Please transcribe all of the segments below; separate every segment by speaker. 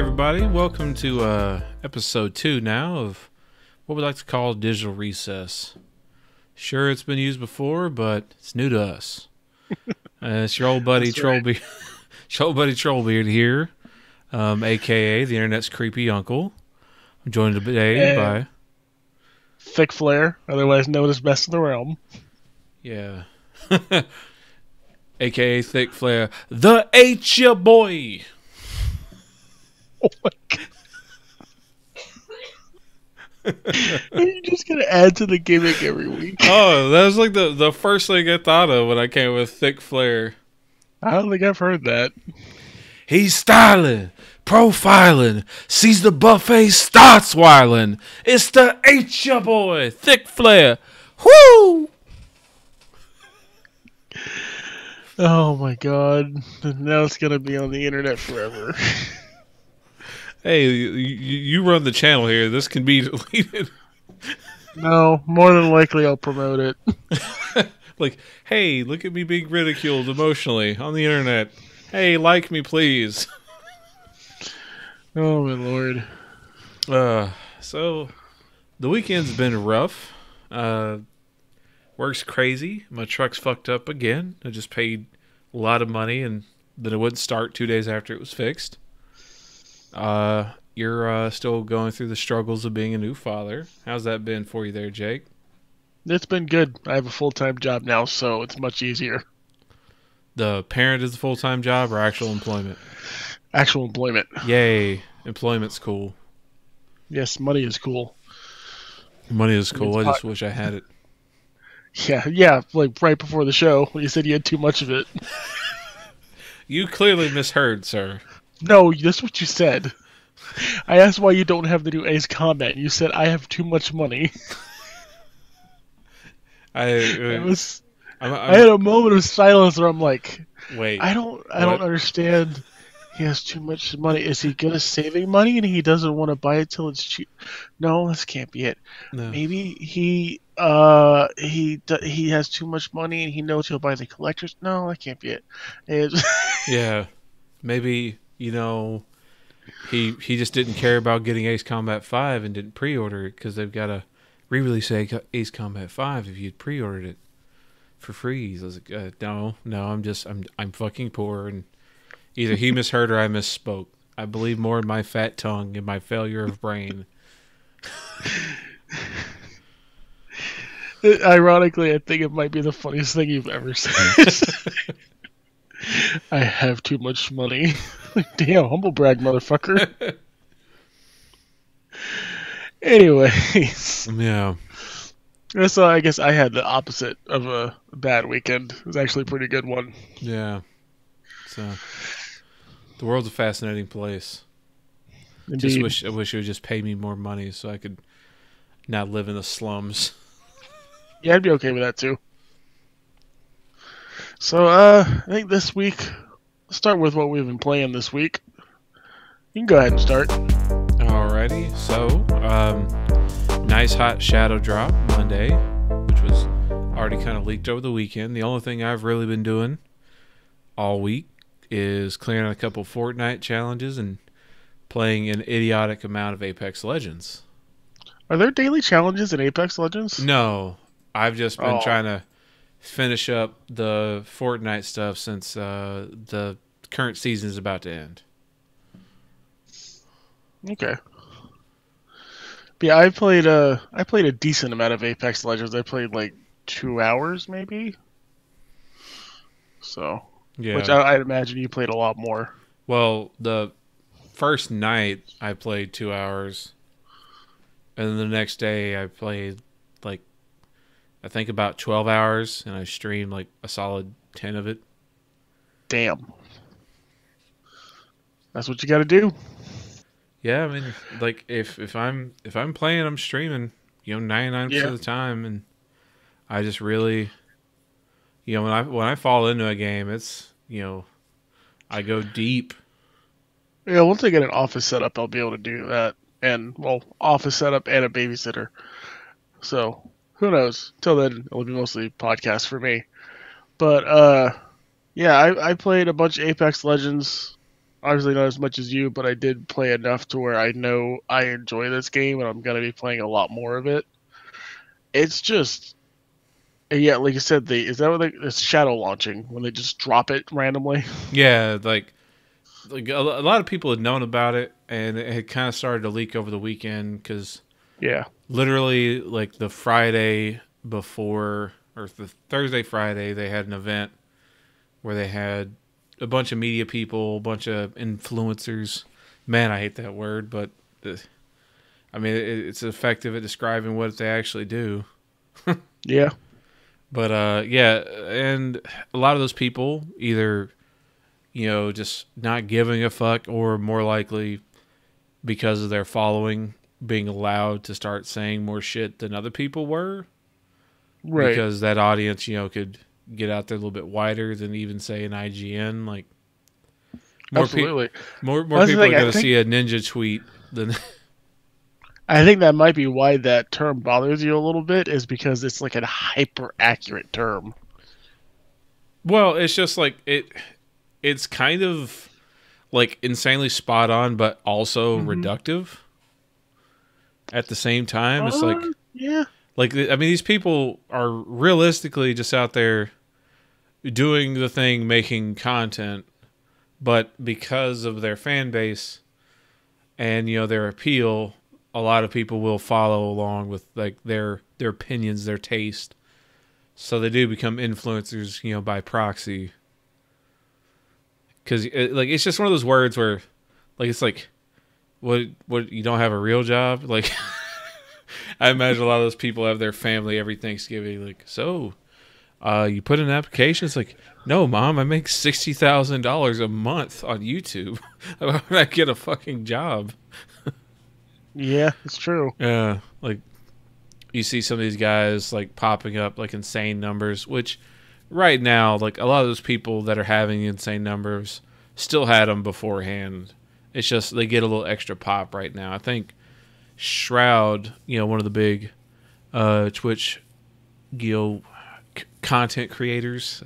Speaker 1: everybody, welcome to episode 2 now of what we like to call Digital Recess. Sure, it's been used before, but it's new to us. It's your old buddy Trollbeard, your old buddy Trollbeard here, aka the internet's creepy uncle. I'm joined today by
Speaker 2: Thick Flare, otherwise known as BestintheRealm.
Speaker 1: Yeah, aka Thick Flare, the H-ya boy.
Speaker 2: Oh my god. Are you just going to add to the gimmick every week?
Speaker 1: Oh, that was like the first thing I thought of when I came with Thick Flare.
Speaker 2: I don't think I've heard that.
Speaker 1: He's styling, profiling, sees the buffet, starts whiling. It's the H-ya boy, Thick Flare. Whoo!
Speaker 2: Oh my god. Now it's going to be on the internet forever.
Speaker 1: Hey, you run the channel here. This can be deleted.
Speaker 2: No, more than likely I'll promote it.
Speaker 1: Like, hey, look at me being ridiculed emotionally on the internet. Hey, like me, please.
Speaker 2: Oh my lord.
Speaker 1: So, the weekend's been rough. Work's crazy. My truck's fucked up again. I just paid a lot of money and then it wouldn't start 2 days after it was fixed. You're still going through the struggles of being a new father. How's that been for you there, Jake?
Speaker 2: It's been good. I have a full-time job now, so it's much easier.
Speaker 1: The parent is a full-time job or actual employment?
Speaker 2: Actual employment.
Speaker 1: Yay. Employment's cool.
Speaker 2: Yes, money is cool.
Speaker 1: Money is cool. I just wish I had it.
Speaker 2: Yeah, like right before the show when you said you had too much of it.
Speaker 1: You clearly misheard, sir.
Speaker 2: No, that's what you said. I asked why you don't have the new Ace Combat, and you said I have too much money. I had a moment of silence where I'm like,
Speaker 1: wait,
Speaker 2: I don't understand. He has too much money. Is he good at saving money and he doesn't want to buy it till it's cheap? No, this can't be it. No. Maybe he has too much money and he knows he'll buy the collectors. No, that can't be it.
Speaker 1: Yeah, maybe. You know, he just didn't care about getting Ace Combat 5 and didn't pre-order it because they've got a re-release Ace Combat 5 if you'd pre-ordered it for free. I was like, no, I'm fucking poor, and either he misheard or I misspoke. I believe more in my fat tongue and my failure of brain.
Speaker 2: Ironically, I think it might be the funniest thing you've ever said. I have too much money. Damn, humble brag, motherfucker. Anyways.
Speaker 1: Yeah.
Speaker 2: So I guess I had the opposite of a bad weekend. It was actually a pretty good one.
Speaker 1: Yeah. So the world's a fascinating place.
Speaker 2: Indeed.
Speaker 1: I wish it would just pay me more money so I could not live in the slums.
Speaker 2: Yeah, I'd be okay with that too. So, I think this week, let's start with what we've been playing this week. You can go ahead and start.
Speaker 1: Alrighty, so, nice hot shadow drop Monday, which was already kind of leaked over the weekend. The only thing I've really been doing all week is clearing a couple Fortnite challenges and playing an idiotic amount of Apex Legends.
Speaker 2: Are there daily challenges in Apex Legends?
Speaker 1: No, I've just been trying to finish up the Fortnite stuff since the current season is about to end.
Speaker 2: Okay. But yeah, I played a decent amount of Apex Legends. I played like 2 hours maybe. So,
Speaker 1: yeah.
Speaker 2: Which I'd imagine you played a lot more.
Speaker 1: Well, the first night I played 2 hours, and then the next day I played I think about 12 hours, and I streamed like a solid 10 of it.
Speaker 2: Damn. That's what you got to do.
Speaker 1: Yeah, I mean, like if I'm playing, I'm streaming, 99% of the time, and I just really, when I fall into a game, it's, I go deep.
Speaker 2: Yeah, once I get an office setup, I'll be able to do that, and office setup and a babysitter. So. Who knows? Till then, it'll be mostly podcasts for me. But, yeah, I played a bunch of Apex Legends. obviously not as much as you, but I did play enough to where I know I enjoy this game, and I'm gonna be playing a lot more of it. It's just, yeah, like you said, is that what it's shadow launching when they just drop it randomly?
Speaker 1: Yeah, like a lot of people had known about it, and it had kind of started to leak over the weekend because
Speaker 2: Yeah,
Speaker 1: literally like the Friday before or the Thursday Friday they had an event where they had a bunch of media people, a bunch of influencers. Man, I hate that word, but I mean it's effective at describing what they actually do.
Speaker 2: yeah,
Speaker 1: But yeah, and a lot of those people either just not giving a fuck, or more likely because of their following being allowed to start saying more shit than other people were,
Speaker 2: right.
Speaker 1: because that audience could get out there a little bit wider than even say an IGN. Like more people,
Speaker 2: Absolutely.
Speaker 1: more
Speaker 2: That's the
Speaker 1: people are
Speaker 2: thing.
Speaker 1: going to see a ninja tweet than.
Speaker 2: I think that might be why that term bothers you a little bit, is because it's like a hyper accurate term.
Speaker 1: Well, it's just like it's kind of like insanely spot on, but also reductive at the same time. It's like,
Speaker 2: Yeah,
Speaker 1: I mean, these people are realistically just out there doing the thing, making content, but because of their fan base and their appeal, a lot of people will follow along with like their opinions, their taste. So they do become influencers, by proxy. Because it's just one of those words where, like, it's like, what you don't have a real job? Like, I imagine a lot of those people have their family every Thanksgiving. Like, so, you put in an application? It's like, no, Mom, I make $60,000 a month on YouTube. How would I get a fucking job?
Speaker 2: yeah, it's true.
Speaker 1: Yeah, like you see some of these guys like popping up like insane numbers, which right now, like a lot of those people that are having insane numbers still had them beforehand. It's just they get a little extra pop right now. I think Shroud, one of the big Twitch, content creators,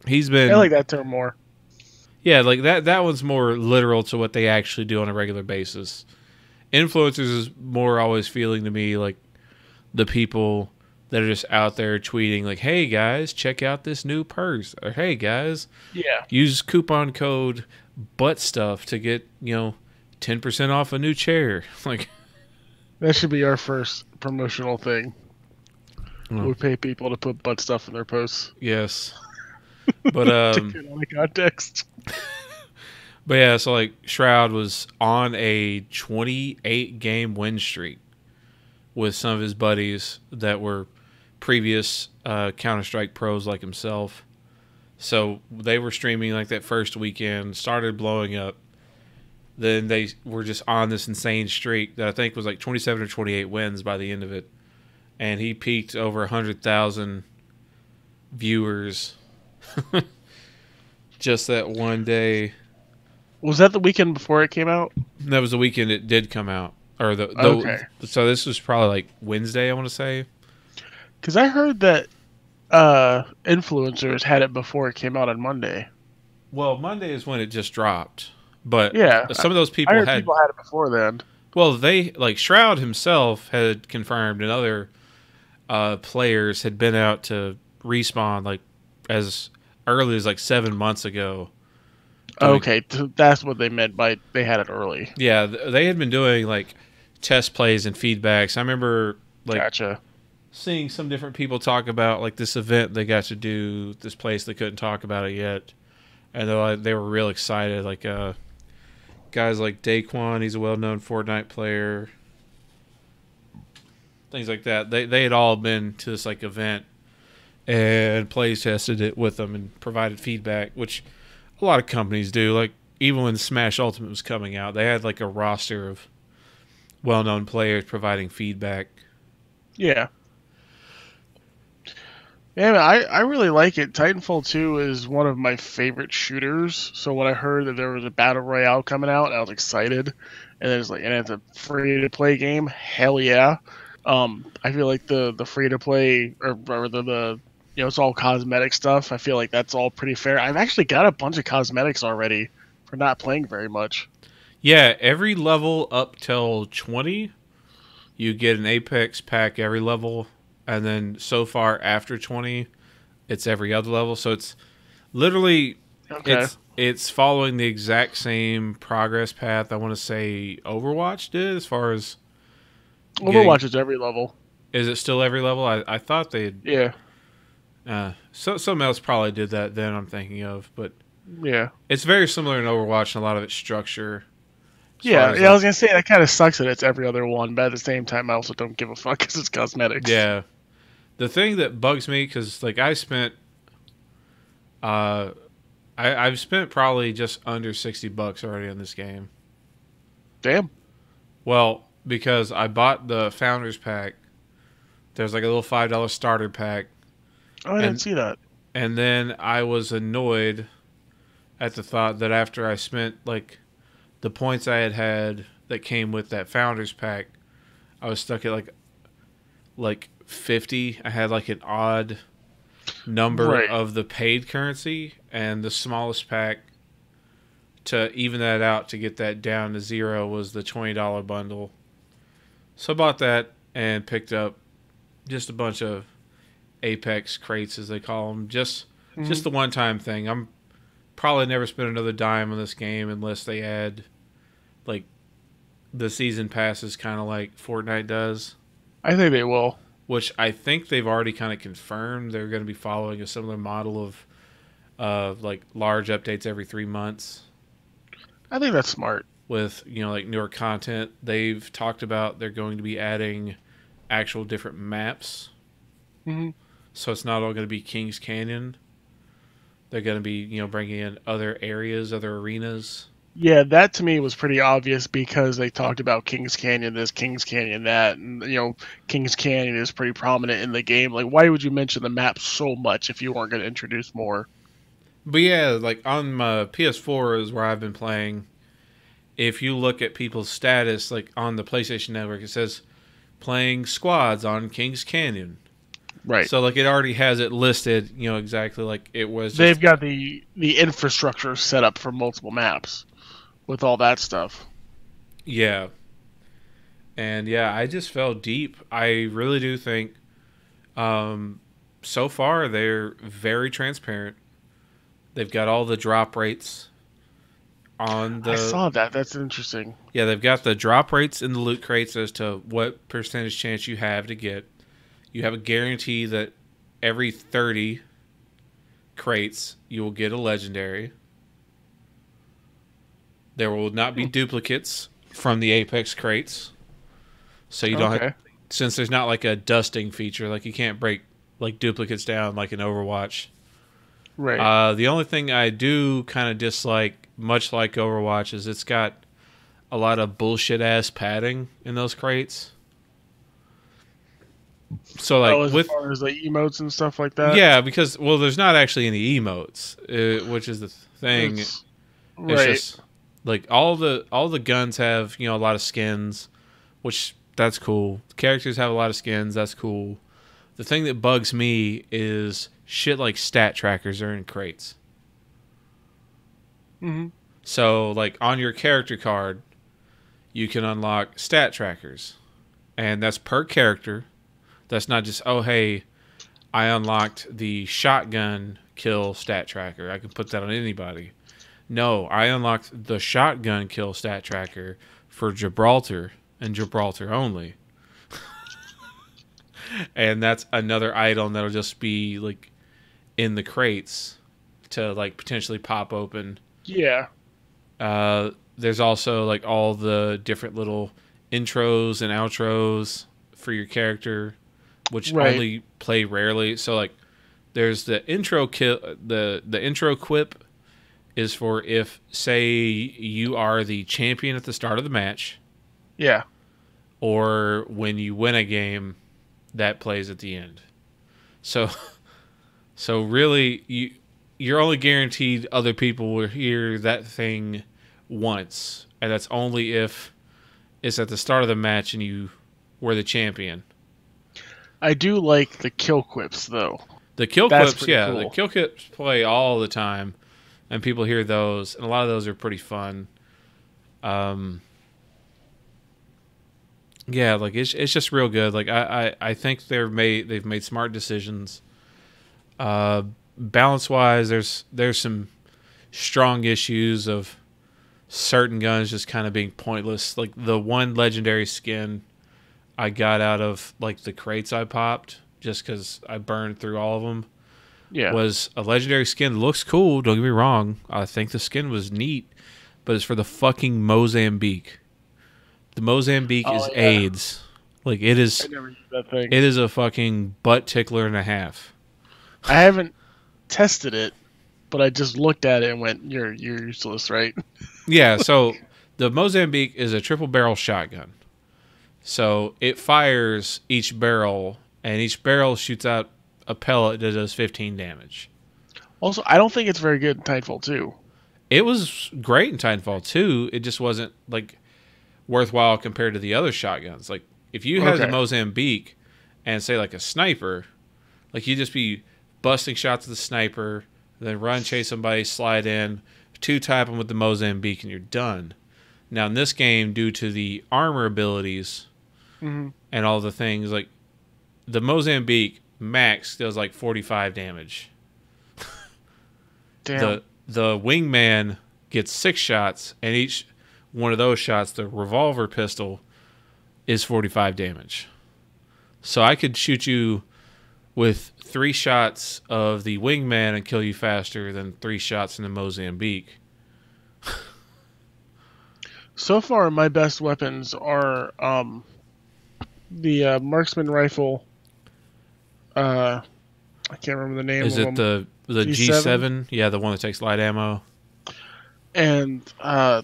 Speaker 1: he's been.
Speaker 2: I like that term more.
Speaker 1: Yeah, like that one's more literal to what they actually do on a regular basis. Influencers is more always feeling to me like the people that are just out there tweeting like, "Hey guys, check out this new purse," or "Hey guys,
Speaker 2: Yeah,
Speaker 1: use coupon code butt stuff to get 10% off a new chair." Like
Speaker 2: that should be our first promotional thing.
Speaker 1: Oh.
Speaker 2: We pay people to put butt stuff in their posts.
Speaker 1: Yes, but
Speaker 2: To get out of context.
Speaker 1: but yeah, so like Shroud was on a 28 game win streak with some of his buddies that were previous Counter-Strike pros like himself. So they were streaming like that first weekend, started blowing up. Then they were just on this insane streak that I think was like 27 or 28 wins by the end of it. And he peaked over 100,000 viewers just that one day.
Speaker 2: Was that the weekend before it came out?
Speaker 1: That was the weekend it did come out. Or
Speaker 2: Okay.
Speaker 1: So this was probably like Wednesday, I want to say.
Speaker 2: Because I heard that influencers had it before it came out on Monday.
Speaker 1: Well, Monday is when it just dropped. But
Speaker 2: Yeah,
Speaker 1: some of those people
Speaker 2: I heard
Speaker 1: had.
Speaker 2: people had it before then.
Speaker 1: Well, they like Shroud himself had confirmed, and other players had been out to respawn like as early as like 7 months ago.
Speaker 2: Okay, that's what they meant by they had it early.
Speaker 1: Yeah, they had been doing like test plays and feedbacks. I remember like
Speaker 2: Gotcha.
Speaker 1: seeing some different people talk about like this event they got to do, this place they couldn't talk about it yet, and they were real excited. Like guys like Daquan, he's a well-known Fortnite player, things like that. They had all been to this like event and plays tested it with them and provided feedback, which a lot of companies do. Like even when Smash Ultimate was coming out, they had like a roster of well-known players providing feedback.
Speaker 2: Yeah. Yeah, man, I really like it. Titanfall 2 is one of my favorite shooters. So when I heard that there was a battle royale coming out, I was excited. And then it's a free to play game. Hell yeah. I feel like the free to play or the it's all cosmetic stuff. I feel like that's all pretty fair. I've actually got a bunch of cosmetics already for not playing very much.
Speaker 1: Yeah, every level up till 20, you get an Apex pack every level, and then so far after 20, it's every other level. So it's literally
Speaker 2: Okay.
Speaker 1: it's following the exact same progress path I want to say Overwatch did as far as
Speaker 2: Overwatch is every level.
Speaker 1: Is it still every level? I thought they'd
Speaker 2: Yeah.
Speaker 1: so something else probably did that then I'm thinking of, but
Speaker 2: Yeah.
Speaker 1: it's very similar in Overwatch and a lot of its structure.
Speaker 2: Yeah, I was gonna say that kind of sucks that it's every other one, but at the same time, I also don't give a fuck because it's cosmetics.
Speaker 1: Yeah. The thing that bugs me, because like I've spent probably just under $60 already on this game.
Speaker 2: Damn.
Speaker 1: Well, because I bought the Founders Pack. There's like a little $5 starter pack.
Speaker 2: Oh, I didn't see that.
Speaker 1: And then I was annoyed at the thought that after I spent like the points I had that came with that Founders Pack, I was stuck at like 50. I had like an odd number of the paid currency, and the smallest pack to even that out to get that down to 0 was the $20 bundle. So I bought that and picked up just a bunch of Apex crates, as they call them. Just the one-time thing. I'm probably never spend another dime on this game unless they add like the season passes, kind of like Fortnite does.
Speaker 2: I think they will.
Speaker 1: Which I think they've already kind of confirmed they're going to be following a similar model of like large updates every 3 months.
Speaker 2: I think that's smart.
Speaker 1: With, like newer content. They've talked about they're going to be adding actual different maps.
Speaker 2: Mm-hmm.
Speaker 1: So it's not all going to be Kings Canyon. They're going to be, bringing in other areas, other arenas.
Speaker 2: Yeah, that to me was pretty obvious because they talked about Kings Canyon this, Kings Canyon that, and Kings Canyon is pretty prominent in the game. Like, why would you mention the map so much if you weren't going to introduce more?
Speaker 1: But yeah, like on my PS4 is where I've been playing. If you look at people's status, like on the PlayStation Network, it says playing squads on Kings Canyon.
Speaker 2: Right.
Speaker 1: So like it already has it listed, exactly like it was.
Speaker 2: They've got the infrastructure set up for multiple maps with all that stuff.
Speaker 1: Yeah. And yeah, I just fell deep. I really do think so far they're very transparent. They've got all the drop rates on the...
Speaker 2: I saw that. That's interesting.
Speaker 1: Yeah, they've got the drop rates in the loot crates as to what percentage chance you have to get. You have a guarantee that every 30 crates you will get a legendary. There will not be duplicates from the Apex crates. So you don't have... Since there's not like a dusting feature, like you can't break like duplicates down like in Overwatch.
Speaker 2: Right.
Speaker 1: The only thing I do kind of dislike, much like Overwatch, is it's got a lot of bullshit ass padding in those crates. So like
Speaker 2: as far as like emotes and stuff like that.
Speaker 1: Yeah, because there's not actually any emotes, which is the thing. It's just like all the guns have a lot of skins, which that's cool. The characters have a lot of skins, that's cool. The thing that bugs me is shit like stat trackers are in crates.
Speaker 2: Mm-hmm.
Speaker 1: So, like, on your character card, you can unlock stat trackers. And that's per character. That's not just, oh, hey, I unlocked the shotgun kill stat tracker. I can put that on anybody. No, I unlocked the shotgun kill stat tracker for Gibraltar and Gibraltar only. And that's another item that'll just be, like, in the crates to, like, potentially pop open.
Speaker 2: Yeah.
Speaker 1: There's also, like, all the different little intros and outros for your character, which only play rarely. So, like, there's the intro the intro quip is for if, say, you are the champion at the start of the match.
Speaker 2: Yeah.
Speaker 1: Or when you win a game, that plays at the end. So really, you're only guaranteed other people will hear that thing once, and that's only if it's at the start of the match and you were the champion.
Speaker 2: I do like the kill quips, though.
Speaker 1: The kill
Speaker 2: That's
Speaker 1: clips,
Speaker 2: pretty
Speaker 1: yeah,
Speaker 2: cool.
Speaker 1: the kill clips play all the time, and people hear those, and a lot of those are pretty fun. Yeah, like it's just real good. Like I think they've made smart decisions. Balance wise, there's some strong issues of certain guns just kind of being pointless. Like the one legendary skin I got out of like the crates I popped just because I burned through all of them
Speaker 2: Yeah.
Speaker 1: was a legendary skin. Looks cool. Don't get me wrong. I think the skin was neat, but it's for the fucking Mozambique. The Mozambique is
Speaker 2: yeah.
Speaker 1: AIDS. Like it is.
Speaker 2: I never used that thing.
Speaker 1: It is a fucking butt tickler and a half.
Speaker 2: I haven't tested it, but I just looked at it and went, "You're useless, right?"
Speaker 1: Yeah. So the Mozambique is a triple barrel shotgun. So it fires each barrel, and each barrel shoots out a pellet that does 15 damage.
Speaker 2: Also, I don't think it's very good in Titanfall 2.
Speaker 1: It was great in Titanfall 2. It just wasn't like worthwhile compared to the other shotguns. Like if you had the Mozambique and say like a sniper, like you'd just be busting shots at the sniper, then run, chase somebody, slide in, two-type them with the Mozambique, and you're done. Now in this game, due to the armor abilities and all the things, like the Mozambique max does like 45 damage.
Speaker 2: Damn.
Speaker 1: The wingman gets 6 shots, and each one of those shots, the revolver pistol, is 45 damage. So I could shoot you with 3 shots of the wingman and kill you faster than 3 shots in the Mozambique.
Speaker 2: So far, my best weapons are the marksman rifle. I can't remember the name.
Speaker 1: Is
Speaker 2: of
Speaker 1: it
Speaker 2: them.
Speaker 1: the G7? Yeah, the one that takes light ammo.
Speaker 2: And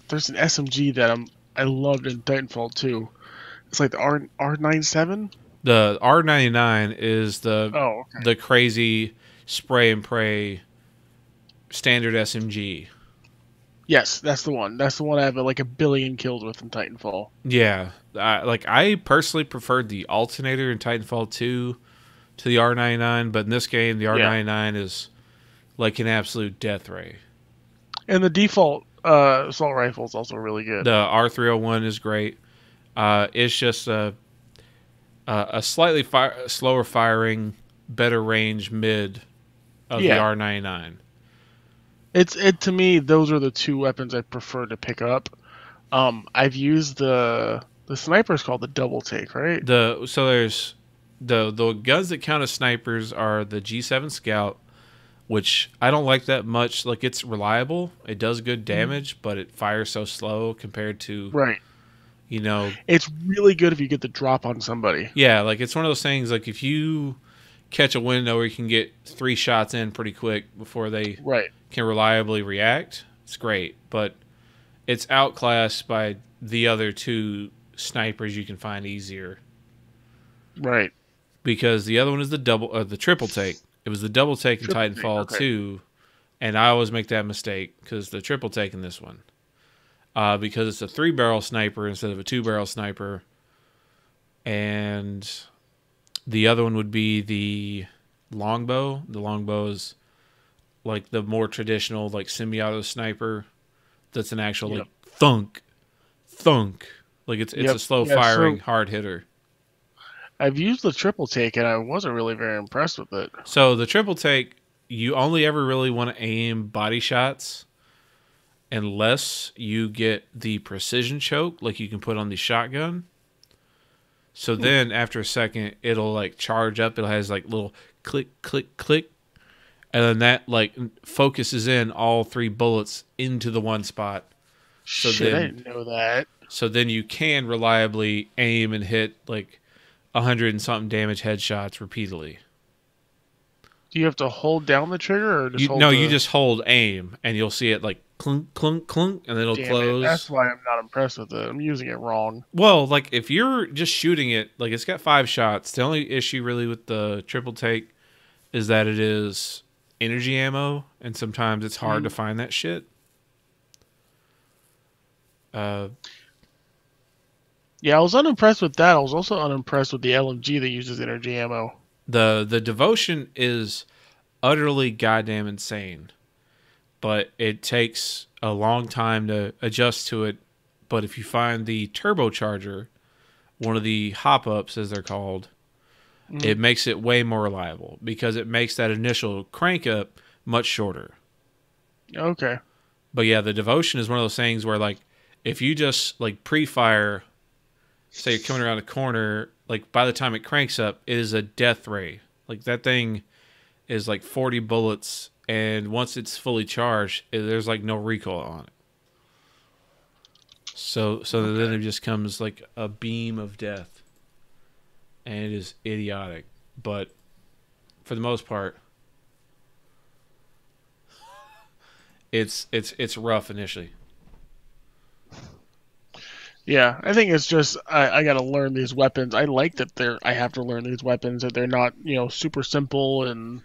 Speaker 2: there's an SMG that I loved in Titanfall 2. It's like the R97.
Speaker 1: The R99 is the crazy spray and pray standard SMG.
Speaker 2: Yes, that's the one. That's the one I have like a billion kills with in Titanfall.
Speaker 1: Yeah, I personally preferred the alternator in Titanfall 2 to the R99, but in this game the R99 is like an absolute death ray.
Speaker 2: And the default assault rifle is also really good.
Speaker 1: The R301 is great. It's just a slightly slower firing, better range mid of the R99.
Speaker 2: It to me, those are the two weapons I prefer to pick up. I've used the sniper is called the double take, right?
Speaker 1: So there's the guns that count as snipers are the G7 Scout, which I don't like that much. Like it's reliable, it does good damage, but it fires so slow compared to you know,
Speaker 2: it's really good if you get the drop on somebody.
Speaker 1: Yeah, like it's one of those things. Like if you catch a window where you can get 3 shots in pretty quick before they can reliably react, it's great. But it's outclassed by the other 2 snipers you can find easier.
Speaker 2: Right.
Speaker 1: Because the other one is the triple take. It was the double take in Titanfall 2, and I always make that mistake because the triple take in this one. Because it's a 3-barrel sniper instead of a 2-barrel sniper. And the other one would be the longbow. The longbow is like the more traditional, like semi-auto sniper. That's an actual like thunk. Like it's a slow firing hard hitter.
Speaker 2: I've used the triple take and I wasn't really very impressed with it.
Speaker 1: So the triple take, you only ever really want to aim body shots unless you get the precision choke like you can put on the shotgun. So then after a second, it'll like charge up. It has like little click, click, click. And then that like focuses in all 3 bullets into the one spot. So
Speaker 2: Shit, I didn't know that.
Speaker 1: So then you can reliably aim and hit like 100 and something damage headshots repeatedly.
Speaker 2: Do you have to hold down the trigger or just hold
Speaker 1: you just hold aim and you'll see it like clunk, clunk, clunk, and then it'll close.
Speaker 2: That's why I'm not impressed with it. I'm using it wrong.
Speaker 1: Well, like if you're just shooting it, like it's got 5 shots. The only issue really with the triple take is that it is energy ammo, and sometimes it's hard to find that shit.
Speaker 2: Yeah, I was unimpressed with that. I was also unimpressed with the LMG that uses energy ammo.
Speaker 1: The devotion is utterly goddamn insane. But it takes a long time to adjust to it. But if you find the turbocharger, one of the hop-ups as they're called, it makes it way more reliable because it makes that initial crank up much shorter.
Speaker 2: Okay.
Speaker 1: But yeah, the devotion is one of those things where, like, if you just, like, pre-fire, say you're coming around a corner, like, by the time it cranks up, it is a death ray. Like, that thing is, like, 40 bullets, and once it's fully charged, there's, like, no recoil on it. So then it just comes, like, a beam of death. And it is idiotic. But, for the most part, it's rough initially.
Speaker 2: Yeah, I think it's just I got to learn these weapons. I like that I have to learn these weapons, that they're not, super simple, and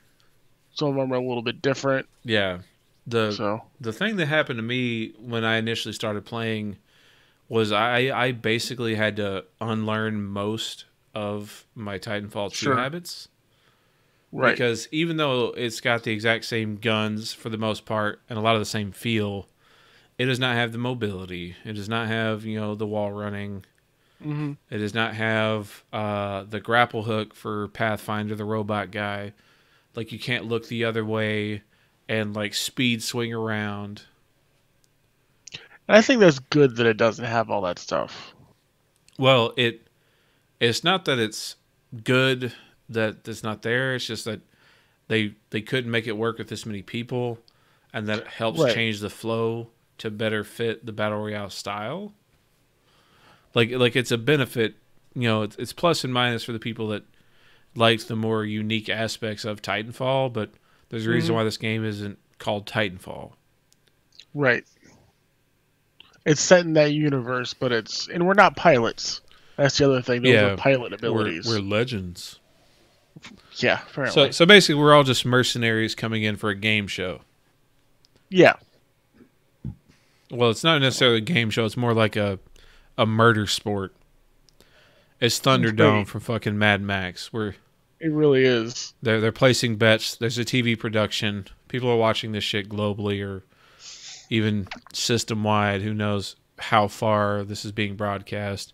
Speaker 2: some of them are a little bit different.
Speaker 1: Yeah. The thing that happened to me when I initially started playing was I basically had to unlearn most of my Titanfall 2 habits.
Speaker 2: Right.
Speaker 1: Because even though it's got the exact same guns for the most part and a lot of the same feel, it does not have the mobility. It does not have, the wall running.
Speaker 2: Mm-hmm.
Speaker 1: It does not have the grapple hook for Pathfinder, the robot guy. Like, you can't look the other way and, like, speed swing around.
Speaker 2: And I think that's good that it doesn't have all that stuff.
Speaker 1: Well, it's not that it's good that it's not there. It's just that they couldn't make it work with this many people, and that helps change the flow to better fit the Battle Royale style. Like it's a benefit, it's plus and minus for the people that likes the more unique aspects of Titanfall, but there's a reason why this game isn't called Titanfall.
Speaker 2: Right. It's set in that universe, but and we're not pilots. That's the other thing. Those are pilot abilities.
Speaker 1: We're legends.
Speaker 2: Yeah, apparently.
Speaker 1: So basically, we're all just mercenaries coming in for a game show.
Speaker 2: Yeah.
Speaker 1: Well, it's not necessarily a game show. It's more like a murder sport. It's Thunderdome from fucking Mad Max. It
Speaker 2: really is.
Speaker 1: They're placing bets. There's a TV production. People are watching this shit globally or even system-wide. Who knows how far this is being broadcast.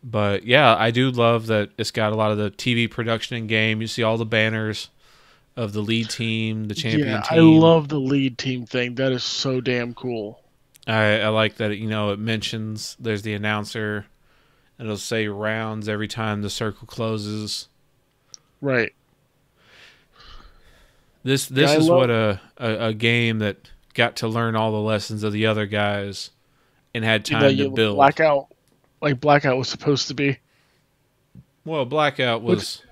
Speaker 1: But yeah, I do love that it's got a lot of the TV production in game. You see all the banners of the lead team, the champion team.
Speaker 2: I love the lead team thing. That is so damn cool.
Speaker 1: I like that it mentions there's the announcer, and it'll say rounds every time the circle closes.
Speaker 2: Right.
Speaker 1: This is what a game that got to learn all the lessons of the other guys and had time to build.
Speaker 2: Blackout was supposed to be.
Speaker 1: Well, Blackout was...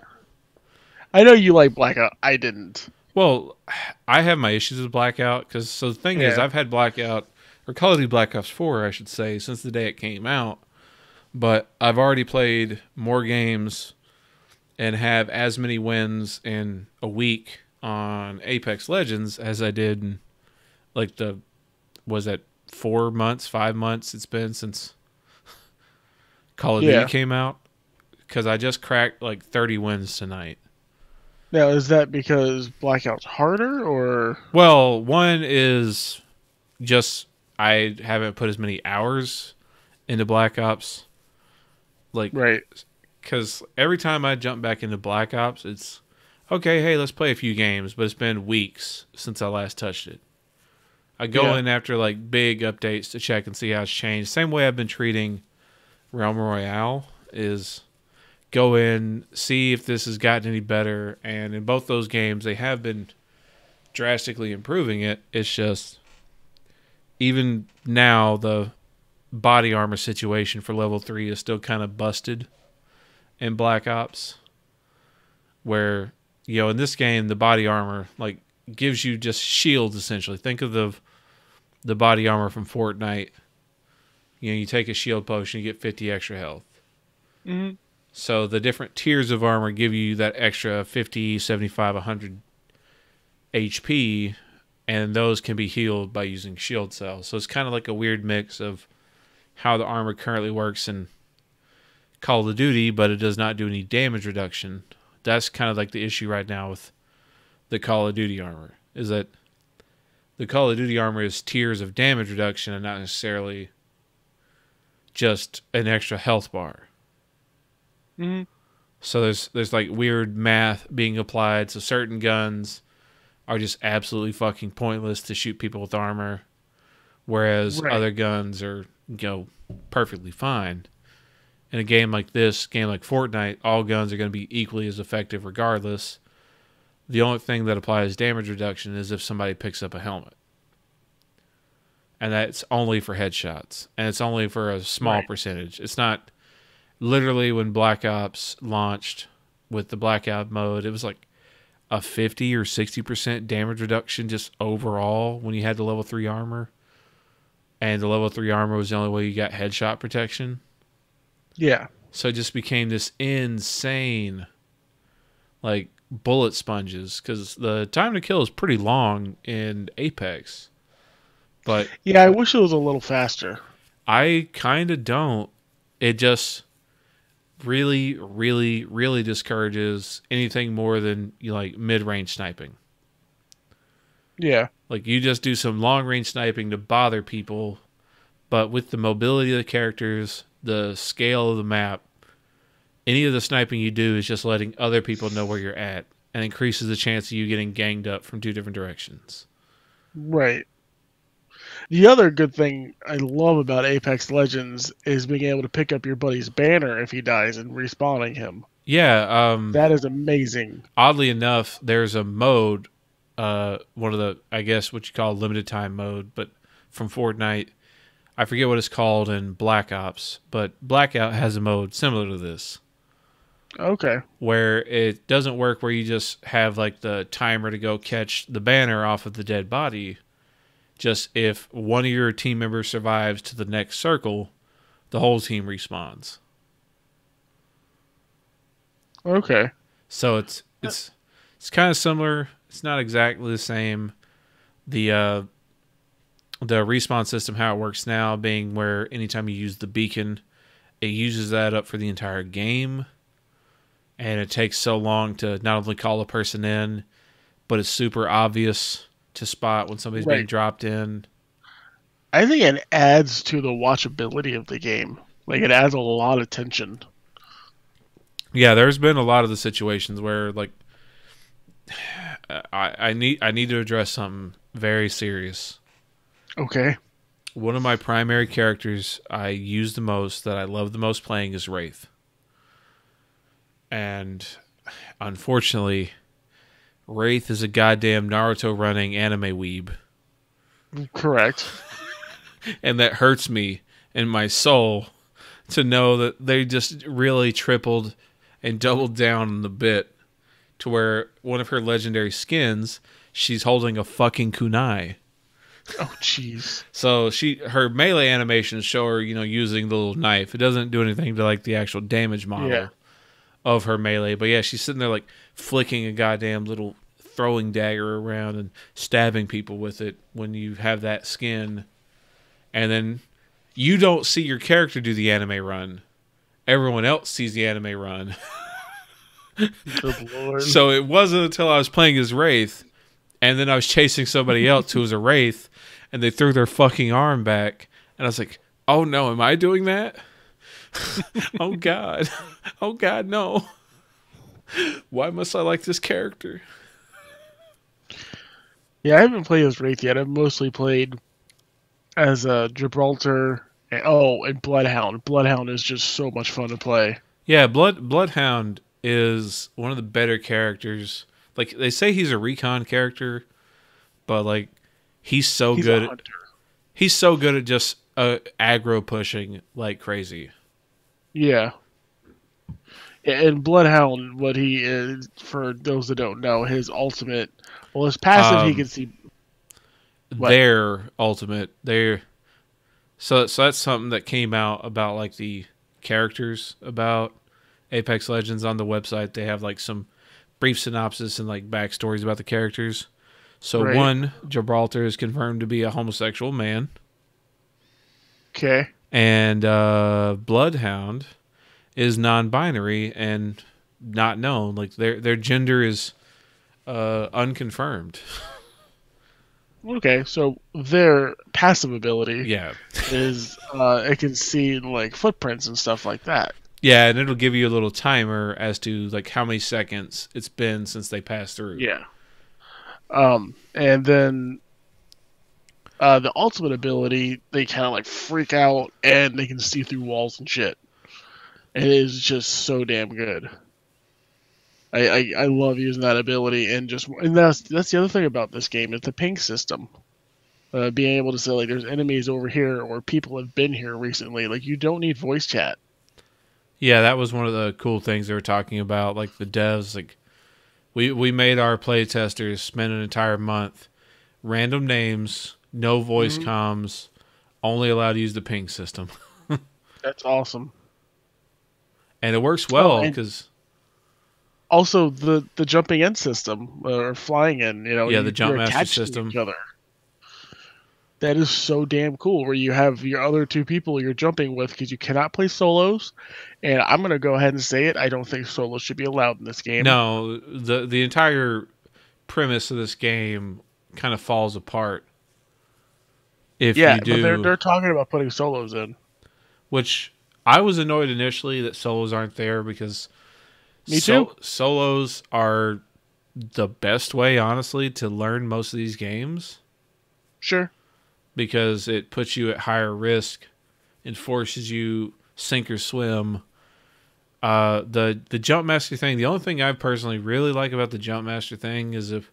Speaker 2: I know you like Blackout. I didn't.
Speaker 1: Well, I have my issues with Blackout, so the thing is, I've had Blackout, or Call of Duty Black Ops 4, I should say, since the day it came out. But I've already played more games and have as many wins in a week on Apex Legends as I did in, like, 4 months, 5 months it's been since Call of Duty came out? Because I just cracked, 30 wins tonight.
Speaker 2: Now, is that because Blackout's harder, or...?
Speaker 1: Well, one is just I haven't put as many hours into Black Ops.
Speaker 2: Right.
Speaker 1: Because every time I jump back into Black Ops, it's, okay, hey, let's play a few games, but it's been weeks since I last touched it. I go in after, big updates to check and see how it's changed. Same way I've been treating Realm Royale is... go in, see if this has gotten any better, and in both those games, they have been drastically improving it. It's just, even now, the body armor situation for level 3 is still kind of busted in Black Ops, where, in this game, the body armor, gives you just shields, essentially. Think of the body armor from Fortnite. You take a shield potion, you get 50 extra health.
Speaker 2: Mm-hmm.
Speaker 1: So the different tiers of armor give you that extra 50, 75, 100 HP, and those can be healed by using shield cells. So it's kind of like a weird mix of how the armor currently works in Call of Duty, but it does not do any damage reduction. That's kind of like the issue right now with the Call of Duty armor. Is that the Call of Duty armor is tiers of damage reduction and not necessarily just an extra health bar.
Speaker 2: Mm-hmm.
Speaker 1: So there's like weird math being applied. So certain guns are just absolutely fucking pointless to shoot people with armor, whereas other guns are, perfectly fine. In a game like this, game like Fortnite, all guns are going to be equally as effective regardless. The only thing that applies damage reduction is if somebody picks up a helmet. And that's only for headshots. And it's only for a small percentage. It's not literally when Black Ops launched with the Blackout mode, it was like a 50 or 60% damage reduction just overall when you had the level 3 armor. And the level 3 armor was the only way you got headshot protection.
Speaker 2: Yeah.
Speaker 1: So it just became this insane, like, bullet sponges. Because the time to kill is pretty long in Apex. But
Speaker 2: yeah, I wish it was a little faster.
Speaker 1: I kind of don't. It just really, really, really discourages anything more than mid-range sniping.
Speaker 2: Yeah.
Speaker 1: Like, you just do some long-range sniping to bother people, but with the mobility of the characters, the scale of the map, any of the sniping you do is just letting other people know where you're at and increases the chance of you getting ganged up from 2 different directions.
Speaker 2: Right. The other good thing I love about Apex Legends is being able to pick up your buddy's banner if he dies and respawning him.
Speaker 1: Yeah.
Speaker 2: That is amazing.
Speaker 1: Oddly enough, there's a mode, one of the, I guess what you call limited time mode, but from Fortnite. I forget what it's called in Black Ops, but Blackout has a mode similar to this.
Speaker 2: Okay.
Speaker 1: Where it doesn't work where you just have like the timer to go catch the banner off of the dead body. Just if one of your team members survives to the next circle, the whole team respawns.
Speaker 2: Okay.
Speaker 1: So it's kind of similar. It's not exactly the same. The respawn system, how it works now, being where anytime you use the beacon, it uses that up for the entire game. And it takes so long to not only call a person in, but it's super obvious to spot when somebody's being dropped in.
Speaker 2: I think it adds to the watchability of the game. Like, it adds a lot of tension.
Speaker 1: Yeah, there's been a lot of the situations where, like, I need to address something very serious.
Speaker 2: Okay.
Speaker 1: One of my primary characters I use the most, that I love the most playing, is Wraith. And unfortunately, Wraith is a goddamn Naruto running anime weeb.
Speaker 2: Correct.
Speaker 1: And that hurts me in my soul to know that they just really tripled and doubled down on the bit to where one of her legendary skins, she's holding a fucking kunai.
Speaker 2: Oh, jeez.
Speaker 1: So her melee animations show her, using the little knife. It doesn't do anything to like the actual damage model of her melee. But yeah, she's sitting there like flicking a goddamn little throwing dagger around and stabbing people with it when you have that skin. And then you don't see your character do the anime run. Everyone else sees the anime run.
Speaker 2: Good Lord.
Speaker 1: So it wasn't until I was playing as Wraith, and then I was chasing somebody else who was a Wraith, and they threw their fucking arm back, and I was like, oh no, am I doing that? Oh God. Oh God, no. Why must I like this character?
Speaker 2: Yeah, I haven't played as Wraith yet. I've mostly played as Gibraltar and Bloodhound. Bloodhound is just so much fun to play.
Speaker 1: Yeah, Bloodhound is one of the better characters. Like, they say he's a recon character, but like he's so good. He's so good at just aggro pushing like crazy.
Speaker 2: Yeah. And Bloodhound, what he is, for those that don't know, his ultimate, well, his passive, he can see.
Speaker 1: Their ultimate, so that's something that came out about like the characters about Apex Legends on the website. They have like some brief synopsis and like backstories about the characters. So one, Gibraltar is confirmed to be a homosexual man.
Speaker 2: Okay.
Speaker 1: And Bloodhound is non-binary and not known. Like their gender is unconfirmed.
Speaker 2: Okay, so their passive ability
Speaker 1: Yeah.
Speaker 2: is it can see like footprints and stuff like that.
Speaker 1: Yeah, and it'll give you a little timer as to like how many seconds it's been since they passed through.
Speaker 2: Yeah. And then the ultimate ability, they kind of like freak out and they can see through walls and shit. It is just so damn good. I love using that ability and that's the other thing about this game is the ping system. Being able to say like there's enemies over here or people have been here recently. Like you don't need voice chat.
Speaker 1: Yeah, that was one of the cool things they were talking about. Like the devs, like we made our play testers spend an entire month, random names, no voice comms, only allowed to use the ping system.
Speaker 2: That's awesome.
Speaker 1: And it works well because
Speaker 2: also the jumping in system or flying in,
Speaker 1: the jump
Speaker 2: you're
Speaker 1: master
Speaker 2: attached
Speaker 1: system.
Speaker 2: to each other. That is so damn cool. Where you have your other two people you're jumping with because you cannot play solos. And I'm gonna go ahead and say it. I don't think solos should be allowed in this game.
Speaker 1: No, the entire premise of this game kind of falls apart. If you do,
Speaker 2: but they're talking about putting solos in.
Speaker 1: Which I was annoyed initially that solos aren't there because
Speaker 2: Me too.
Speaker 1: Solos are the best way, honestly, to learn most of these games.
Speaker 2: Sure.
Speaker 1: Because it puts you at higher risk and forces you sink or swim. The jump master thing, the only thing I personally really like about the jump master thing is if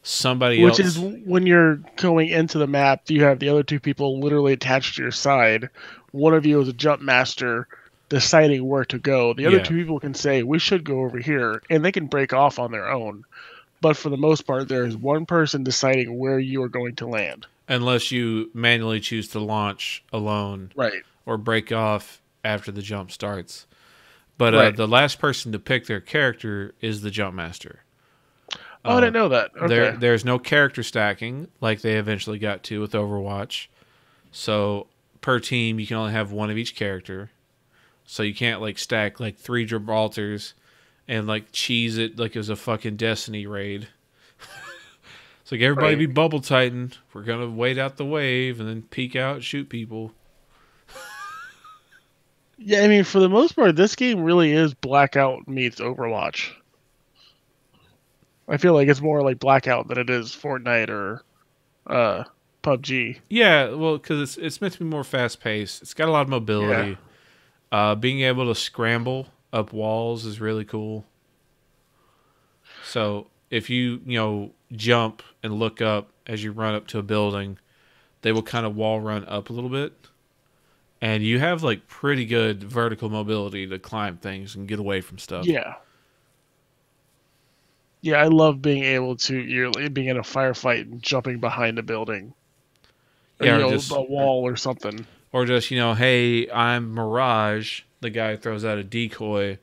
Speaker 1: somebody else...
Speaker 2: Which is when you're going into the map, you have the other two people literally attached to your side. One of you is a jump master deciding where to go. The other two people can say, we should go over here, and they can break off on their own. But for the most part, there is one person deciding where you are going to land.
Speaker 1: Unless you manually choose to launch alone.
Speaker 2: Right.
Speaker 1: Or break off after the jump starts. But the last person to pick their character is the jump master.
Speaker 2: Oh, I didn't know that. Okay.
Speaker 1: There's no character stacking like they eventually got to with Overwatch. So per team, you can only have one of each character. So you can't like stack like 3 Gibraltars and like cheese it like it was a fucking Destiny raid. It's like everybody be Bubble Titan. We're going to wait out the wave and then peek out and shoot people.
Speaker 2: Yeah, I mean, for the most part, this game really is Blackout meets Overwatch. I feel like it's more like Blackout than it is Fortnite or PUBG.
Speaker 1: Yeah, well, because it's meant to be more fast-paced. It's got a lot of mobility. Yeah. Being able to scramble up walls is really cool. So if you jump and look up as you run up to a building, they will kind of wall run up a little bit. And you have like pretty good vertical mobility to climb things and get away from stuff.
Speaker 2: Yeah. Yeah, I love being able to being in a firefight and jumping behind a building. Or, just a wall or something.
Speaker 1: Or just, hey, I'm Mirage. The guy throws out a decoy.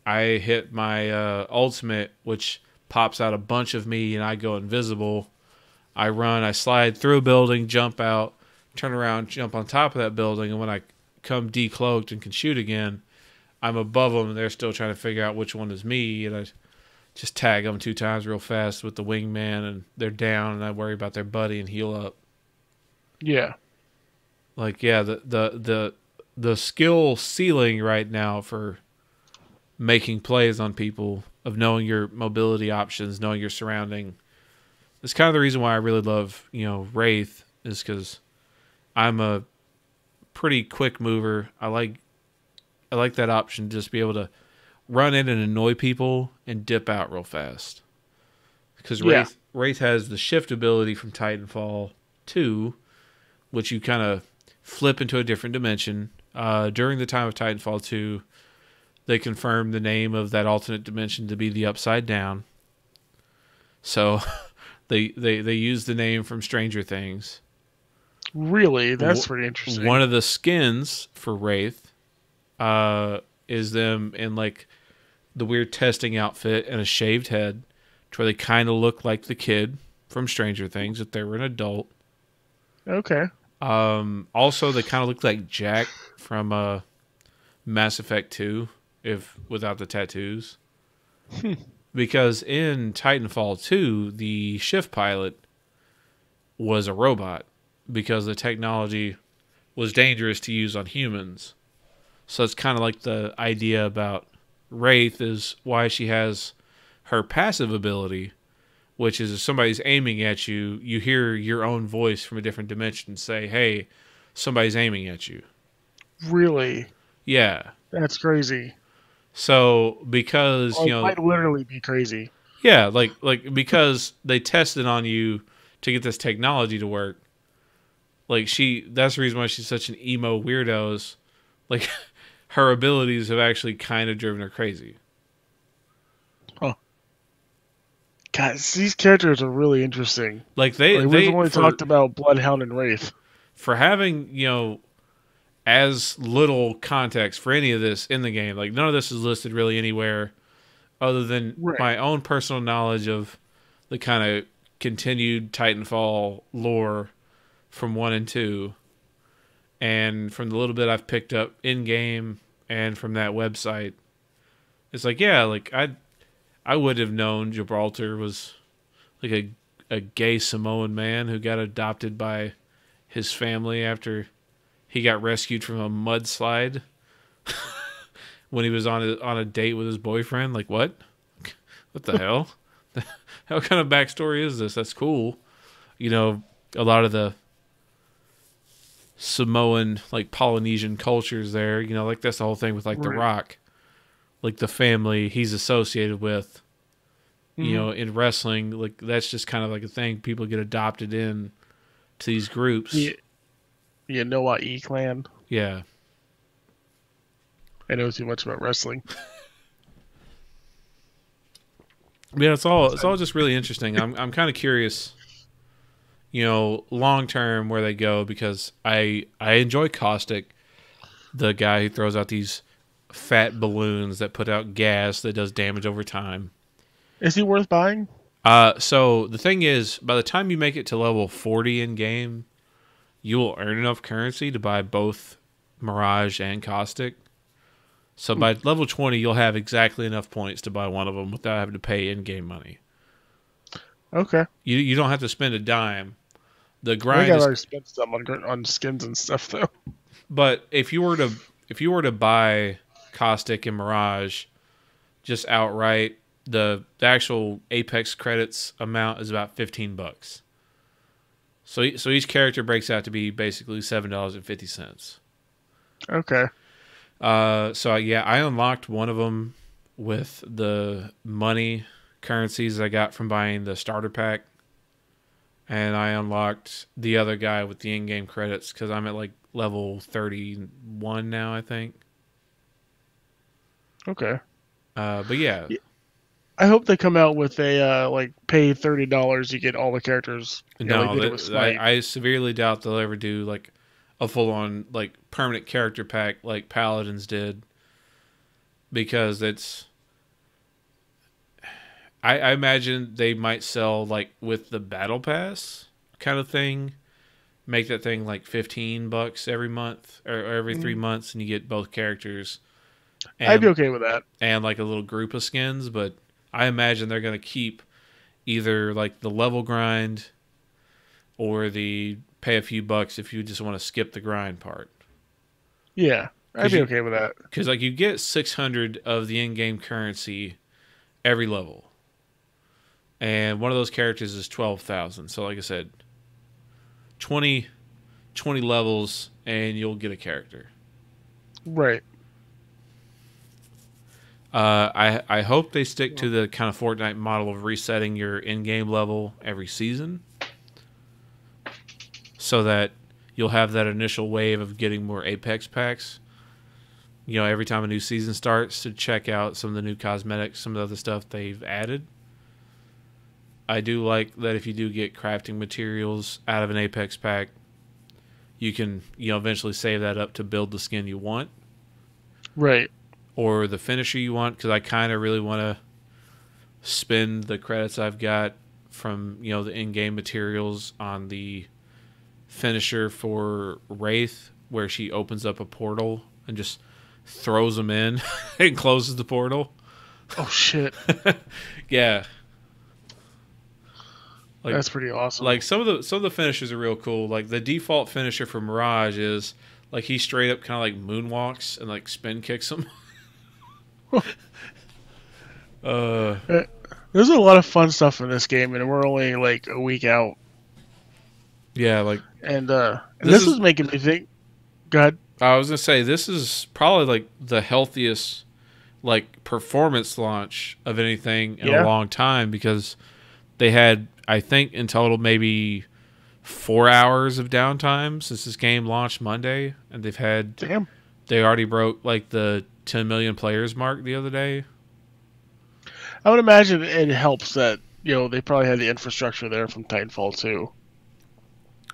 Speaker 1: I hit my ultimate, which pops out a bunch of me, and I go invisible. I run, I slide through a building, jump out, turn around, jump on top of that building, and when I come decloaked and can shoot again, I'm above them, and they're still trying to figure out which one is me, and I just tag them 2 times real fast with the wingman, and they're down, and I worry about their buddy and heal up.
Speaker 2: Yeah.
Speaker 1: Like, yeah, the skill ceiling right now for making plays on people, of knowing your mobility options, knowing your surrounding. It's kind of the reason why I really love, Wraith, is because I'm a pretty quick mover. I like that option to just be able to run in and annoy people and dip out real fast. Because Wraith has the shift ability from Titanfall 2, which you kind of flip into a different dimension. During the time of Titanfall 2, they confirmed the name of that alternate dimension to be the Upside Down. So they used the name from Stranger Things.
Speaker 2: Really? That's pretty interesting.
Speaker 1: One of the skins for Wraith is them in like the weird testing outfit and a shaved head, to where they kind of look like the kid from Stranger Things if they were an adult.
Speaker 2: Okay.
Speaker 1: Also, they kind of look like Jack from Mass Effect 2, if without the tattoos. Because in Titanfall 2, the shift pilot was a robot because the technology was dangerous to use on humans. So it's kind of like the idea about Wraith is why she has her passive ability, which is if somebody's aiming at you, you hear your own voice from a different dimension say, hey, somebody's aiming at you.
Speaker 2: Really?
Speaker 1: Yeah.
Speaker 2: That's crazy.
Speaker 1: So because,
Speaker 2: It might literally be crazy.
Speaker 1: Yeah, like because they tested on you to get this technology to work. Like that's the reason why she's such an emo weirdo is like her abilities have actually kind of driven her crazy.
Speaker 2: Huh. Guys, these characters are really interesting.
Speaker 1: Like
Speaker 2: we've only talked about Bloodhound and Wraith.
Speaker 1: For having, as little context for any of this in the game, like none of this is listed really anywhere other than my own personal knowledge of the kind of continued Titanfall lore from 1 and 2, and from the little bit I've picked up in game and from that website. It's like, yeah, like I would have known Gibraltar was like a gay Samoan man who got adopted by his family after he got rescued from a mudslide when he was on a date with his boyfriend. Like, what? What the hell? What kind of backstory is this? That's cool. A lot of the Samoan, like Polynesian cultures there, like that's the whole thing with like The Rock. Like the family he's associated with, in wrestling, like that's just kind of like a thing. People get adopted in to these groups.
Speaker 2: You know what, E-Clan?
Speaker 1: Yeah.
Speaker 2: I know too much about wrestling.
Speaker 1: Yeah, it's all just really interesting. I'm kind of curious, long term where they go, because I enjoy Caustic, the guy who throws out these fat balloons that put out gas that does damage over time.
Speaker 2: Is he worth buying?
Speaker 1: So the thing is, by the time you make it to level 40 in game, you will earn enough currency to buy both Mirage and Caustic. So by level 20, you'll have exactly enough points to buy one of them without having to pay in-game money.
Speaker 2: Okay.
Speaker 1: You don't have to spend a dime. The grind.
Speaker 2: I think I've already spent some on skins and stuff though.
Speaker 1: But if you were to buy Caustic and Mirage just outright, the actual Apex credits amount is about $15. So each character breaks out to be basically $7.50.
Speaker 2: Okay.
Speaker 1: So yeah, I unlocked one of them with the money currencies I got from buying the starter pack, and I unlocked the other guy with the in-game credits because I'm at like level 31 now, I think.
Speaker 2: Okay.
Speaker 1: But yeah.
Speaker 2: I hope they come out with a pay $30, you get all the characters.
Speaker 1: No, I severely doubt they'll ever do like a full-on like permanent character pack like Paladins did, because I imagine they might sell like with the battle pass kind of thing, make that thing like $15 every month or every 3 months, and you get both characters. And,
Speaker 2: I'd be okay with that.
Speaker 1: And like a little group of skins, but I imagine they're going to keep either like the level grind or the pay a few bucks if you just want to skip the grind part.
Speaker 2: Yeah, I'd be okay with that.
Speaker 1: Because like you get 600 of the in-game currency every level. And one of those characters is 12,000. So like I said, 20 levels and you'll get a character.
Speaker 2: Right.
Speaker 1: I hope they stick to the kind of Fortnite model of resetting your in-game level every season, so that you'll have that initial wave of getting more Apex packs. Every time a new season starts, to check out some of the new cosmetics, some of the other stuff they've added. I do like that if you do get crafting materials out of an Apex pack, you can eventually save that up to build the skin you want.
Speaker 2: Right.
Speaker 1: Or the finisher you want, because I kind of really want to spend the credits I've got from the in-game materials on the finisher for Wraith, where she opens up a portal and just throws them in and closes the portal.
Speaker 2: Oh shit,
Speaker 1: Yeah, like
Speaker 2: that's pretty awesome.
Speaker 1: like some of the finishers are real cool. Like the default finisher for Mirage is like he straight up kind of like moonwalks and like spin kicks him. uh,
Speaker 2: There's a lot of fun stuff in this game, and we're only like a week out.
Speaker 1: yeah, like
Speaker 2: And this is making me think. Go ahead.
Speaker 1: I was gonna say this is probably like the healthiest like performance launch of anything in a long time because they had I think in total maybe 4 hours of downtime since this game launched Monday, and they've had they already broke like the 10 million players mark the other day.
Speaker 2: I would imagine it helps that they probably had the infrastructure there from Titanfall 2.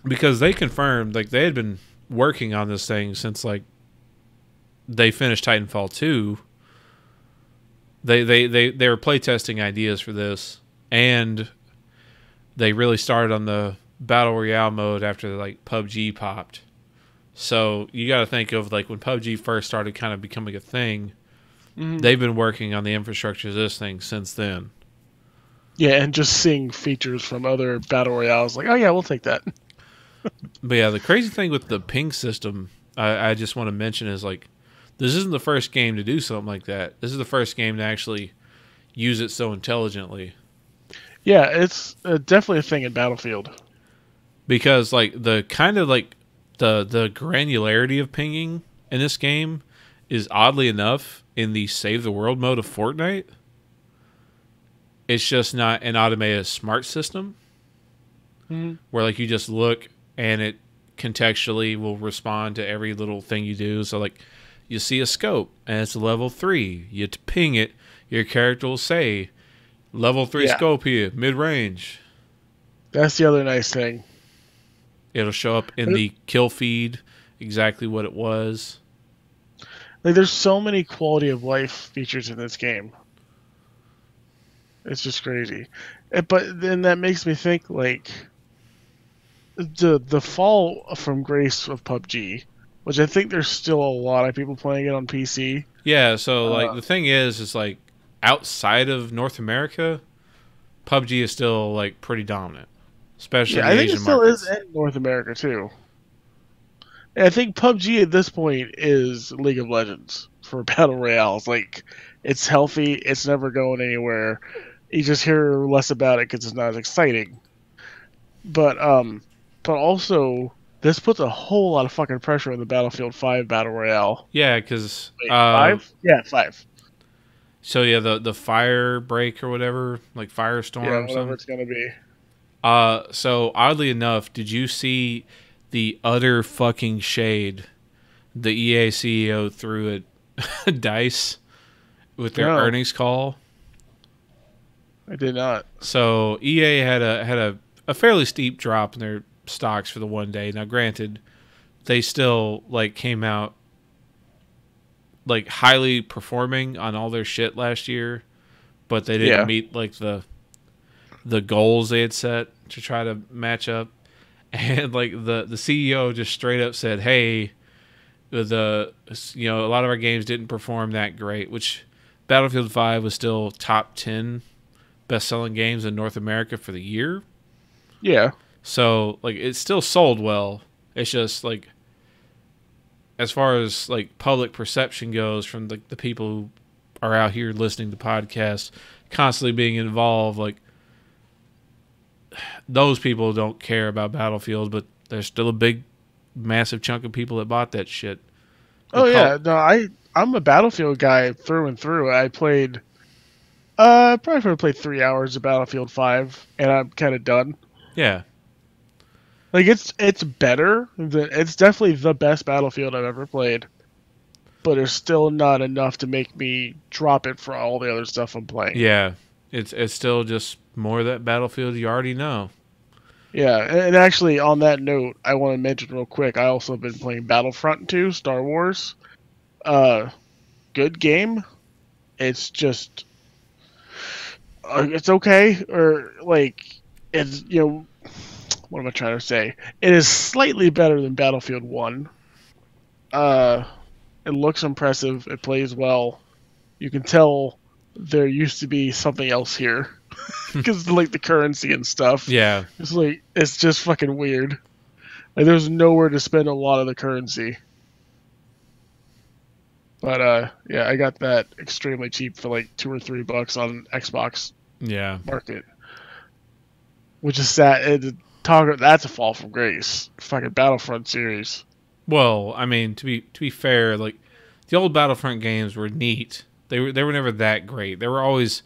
Speaker 1: Because they confirmed like they had been working on this thing since like they finished Titanfall 2. They were playtesting ideas for this, and they really started on the battle royale mode after like PUBG popped. So you got to think of like when PUBG first started kind of becoming a thing. They've been working on the infrastructure of this thing since then.
Speaker 2: Yeah, and just seeing features from other battle royales, like, oh yeah, we'll take that.
Speaker 1: But yeah, the crazy thing with the ping system, I just want to mention is like, this isn't the first game to do something like that. This is the first game to actually use it so intelligently.
Speaker 2: Yeah, it's definitely a thing in Battlefield.
Speaker 1: Because like the kind of like the granularity of pinging in this game is oddly enough in the save the world mode of Fortnite. It's just not an automated smart system where like you just look and it contextually will respond to every little thing you do. So like you see a scope and it's a level 3. You ping it, your character will say level 3 scope here, mid range.
Speaker 2: That's the other nice thing.
Speaker 1: It'll show up in the kill feed exactly what it was.
Speaker 2: Like there's so many quality of life features in this game. It's just crazy. But then that makes me think like the fall from grace of PUBG, which I think there's still a lot of people playing it on PC.
Speaker 1: Yeah, so like the thing is like outside of North America, PUBG is still like pretty dominant, especially in the Asian
Speaker 2: Asian markets. I think it still is in North America too. And I think PUBG at this point is League of Legends for battle royales. Like it's healthy, it's never going anywhere. You just hear less about it because it's not as exciting. But also this puts a whole lot of fucking pressure on the Battlefield 5 battle royale.
Speaker 1: Yeah, because
Speaker 2: 5? Yeah, 5.
Speaker 1: So yeah, the fire break or whatever, like firestorm.
Speaker 2: Yeah, whatever it's gonna be.
Speaker 1: So oddly enough, did you see the utter fucking shade the EA CEO threw at DICE with their earnings call?
Speaker 2: I did not.
Speaker 1: So EA had a fairly steep drop in their stocks for the one day. Now, granted, they still like came out like highly performing on all their shit last year, but they didn't meet like the goals they had set to try to match up. And like the CEO just straight up said, "Hey, a lot of our games didn't perform that great," which Battlefield 5 was still top 10 best-selling games in North America for the year.
Speaker 2: Yeah.
Speaker 1: So like it still sold well. It's just like as far as like public perception goes from the people who are out here listening to podcasts, constantly being involved, like those people don't care about Battlefield, but there's still a big, massive chunk of people that bought that shit.
Speaker 2: I'm a Battlefield guy through and through. I played, probably played 3 hours of Battlefield 5, and I'm kind of done.
Speaker 1: Yeah,
Speaker 2: like it's better. It's definitely the best Battlefield I've ever played, but it's still not enough to make me drop it for all the other stuff I'm playing.
Speaker 1: Yeah, it's still just more of that Battlefield you already know.
Speaker 2: Yeah, and actually on that note, I want to mention real quick, I also have been playing Battlefront 2, Star Wars. Good game. It's just it's okay, or like it's what am I trying to say? It is slightly better than Battlefield 1. It looks impressive. It plays well. You can tell there used to be something else here because like the currency and stuff.
Speaker 1: Yeah.
Speaker 2: It's just fucking weird. Like there's nowhere to spend a lot of the currency. But yeah, I got that extremely cheap for like $2 or $3 on Xbox
Speaker 1: Yeah.
Speaker 2: Market, which is sad. That's a fall from grace. Fucking Battlefront series.
Speaker 1: Well, I mean, to be fair, like the old Battlefront games were neat. They were never that great. They were always.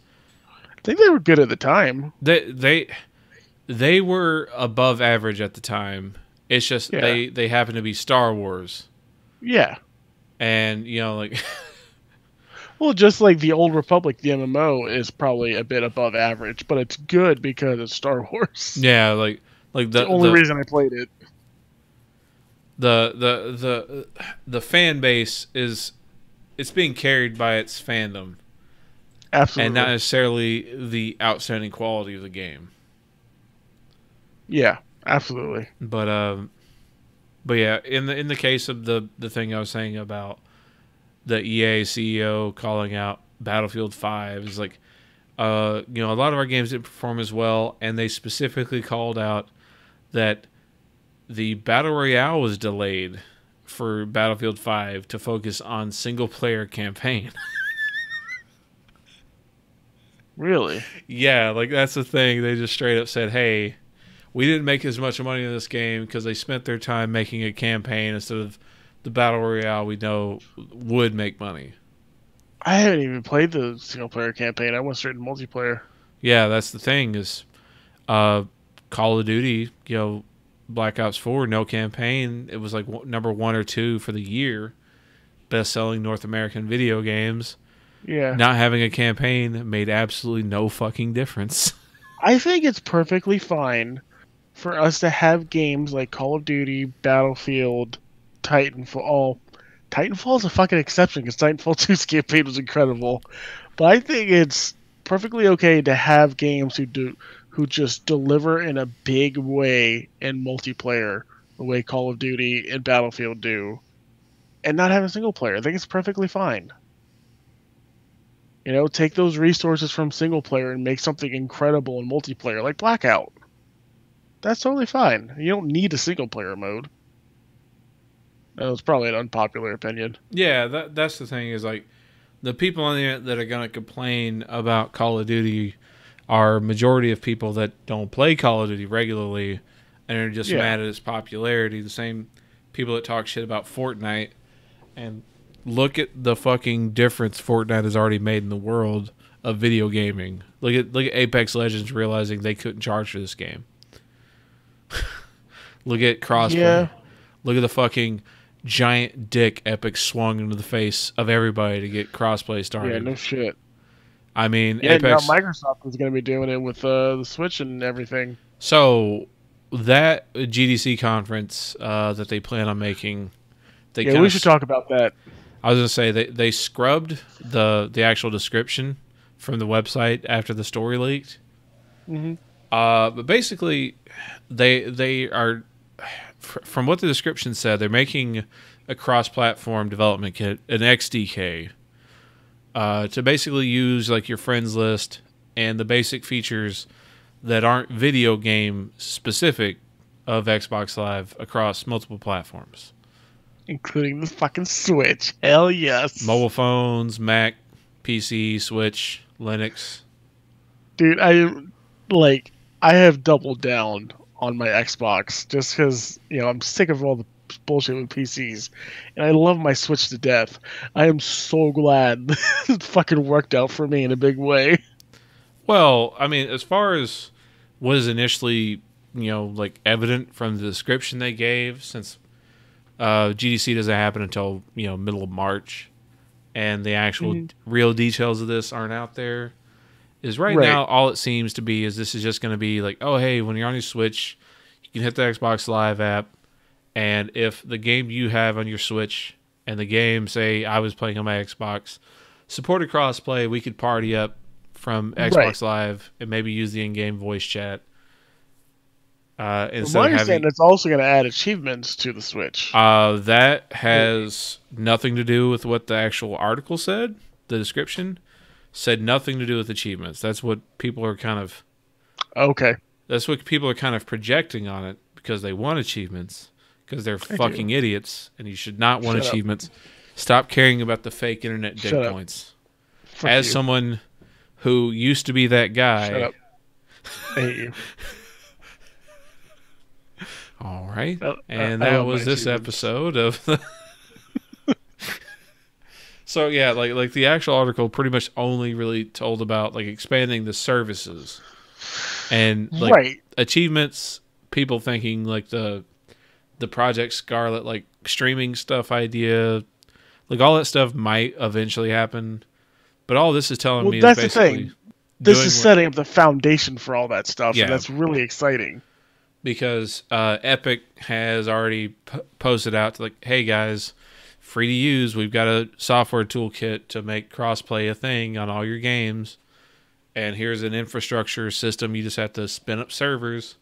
Speaker 2: I think they were good at the time.
Speaker 1: They were above average at the time. It's just they happen to be Star Wars.
Speaker 2: Yeah.
Speaker 1: And like.
Speaker 2: Well, just like the Old Republic, the MMO is probably a bit above average, but it's good because it's Star Wars.
Speaker 1: Yeah, like
Speaker 2: the only reason I played it.
Speaker 1: The fan base it's being carried by its fandom.
Speaker 2: Absolutely.
Speaker 1: And not necessarily the outstanding quality of the game.
Speaker 2: Yeah, absolutely.
Speaker 1: But yeah, in the case of the thing I was saying about the EA CEO calling out Battlefield 5 is like a lot of our games didn't perform as well, and they specifically called out that the Battle Royale was delayed for Battlefield 5 to focus on single-player campaign.
Speaker 2: Really?
Speaker 1: Yeah, like that's the thing. They just straight up said, hey, we didn't make as much money in this game because they spent their time making a campaign instead of the Battle Royale we know would make money.
Speaker 2: I haven't even played the single-player campaign. I went straight to multiplayer.
Speaker 1: Yeah, that's the thing is Call of Duty, Black Ops 4, no campaign. It was like number 1 or 2 for the year. Best-selling North American video games.
Speaker 2: Yeah.
Speaker 1: Not having a campaign made absolutely no fucking difference.
Speaker 2: I think it's perfectly fine for us to have games like Call of Duty, Battlefield, Titanfall. Titanfall is a fucking exception because Titanfall 2's campaign was incredible. But I think it's perfectly okay to have games who just deliver in a big way in multiplayer, the way Call of Duty and Battlefield do, and not have a single player. I think it's perfectly fine. Take those resources from single player and make something incredible in multiplayer, like Blackout. That's totally fine. You don't need a single player mode. It's probably an unpopular opinion.
Speaker 1: Yeah, that's the thing is like the people on the internet that are going to complain about Call of Duty are majority of people that don't play Call of Duty regularly and are just mad at its popularity. The same people that talk shit about Fortnite, and look at the fucking difference Fortnite has already made in the world of video gaming. Look at Apex Legends realizing they couldn't charge for this game. Look at crossplay.
Speaker 2: Yeah.
Speaker 1: Look at the fucking giant dick Epic swung into the face of everybody to get crossplay started.
Speaker 2: Yeah, no shit.
Speaker 1: I mean,
Speaker 2: Apex. Now Microsoft is going to be doing it with the Switch and everything.
Speaker 1: So that GDC conference that they plan on making,
Speaker 2: we should talk about that.
Speaker 1: I was going to say they scrubbed the actual description from the website after the story leaked.
Speaker 2: Mm-hmm.
Speaker 1: But basically, they are, from what the description said, they're making a cross-platform development kit, an XDK, to basically use like your friends list and the basic features that aren't video game specific of Xbox Live across multiple platforms,
Speaker 2: including the fucking Switch. Hell yes.
Speaker 1: Mobile phones, Mac, PC, Switch, Linux.
Speaker 2: Dude, I have doubled down on my Xbox just because I'm sick of all the bullshit with PCs, and I love my Switch to death. I am so glad it fucking worked out for me in a big way.
Speaker 1: Well, I mean, as far as what is initially like evident from the description they gave, since GDC doesn't happen until middle of March, and the actual real details of this aren't out there, is right now all it seems to be is this is just going to be like, oh hey, when you're on your Switch, you can hit the Xbox Live app, and if the game you have on your Switch and the game, say I was playing on my Xbox, supported crossplay, we could party up from Xbox Live and maybe use the in-game voice chat.
Speaker 2: Instead my understanding, it's also going to add achievements to the Switch.
Speaker 1: That has nothing to do with what the actual article said, the description. said nothing to do with achievements. That's what people are kind of.
Speaker 2: Okay.
Speaker 1: That's what people are kind of projecting on it because they want achievements because they're fucking idiots and you should not want achievements. Stop caring about the fake internet dig points. As someone who used to be that guy.
Speaker 2: Shut up. I hate you.
Speaker 1: All right. And that was this episode of the... So yeah, like the actual article pretty much only really told about like expanding the services and like achievements, people thinking like the Project Scarlet like streaming stuff idea, like all that stuff might eventually happen. But all this is telling me is basically
Speaker 2: the thing. This is setting up the foundation for all that stuff, and that's really exciting.
Speaker 1: Because Epic has already posted out to like, hey guys, free to use. We've got a software toolkit to make crossplay a thing on all your games. And here's an infrastructure system. You just have to spin up servers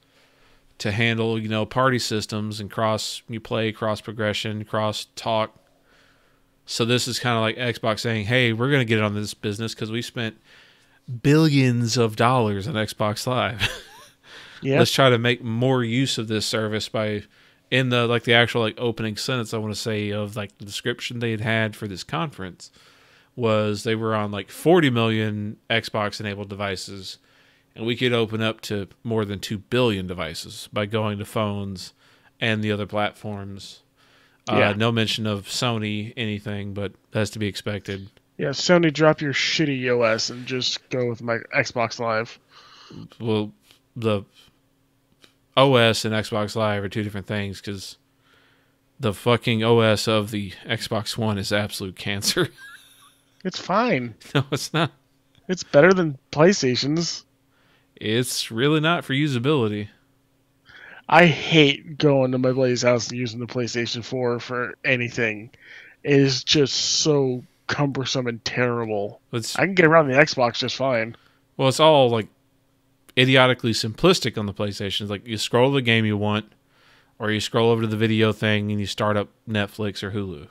Speaker 1: to handle, party systems and cross progression, cross talk. So this is kind of like Xbox saying, hey, we're going to get on this business because we spent billions of dollars on Xbox Live. Yeah. Let's try to make more use of this service by... In the actual opening sentence, I want to say of the description they had for this conference was they were on 40 million Xbox enabled devices, and we could open up to more than 2 billion devices by going to phones and the other platforms. No mention of Sony anything, but that's to be expected.
Speaker 2: Yeah, Sony, drop your shitty OS and just go with my Xbox Live.
Speaker 1: Well, the OS and Xbox Live are two different things because the fucking OS of the Xbox One is absolute cancer.
Speaker 2: It's fine.
Speaker 1: No, it's not.
Speaker 2: It's better than PlayStation's.
Speaker 1: It's really not for usability.
Speaker 2: I hate going to my buddy's house and using the PlayStation 4 for anything. It is just so cumbersome and terrible. I can get around the Xbox just fine.
Speaker 1: Well, it's all idiotically simplistic on the PlayStation. It's like you scroll the game you want, or you scroll over to the video thing and you start up Netflix or Hulu.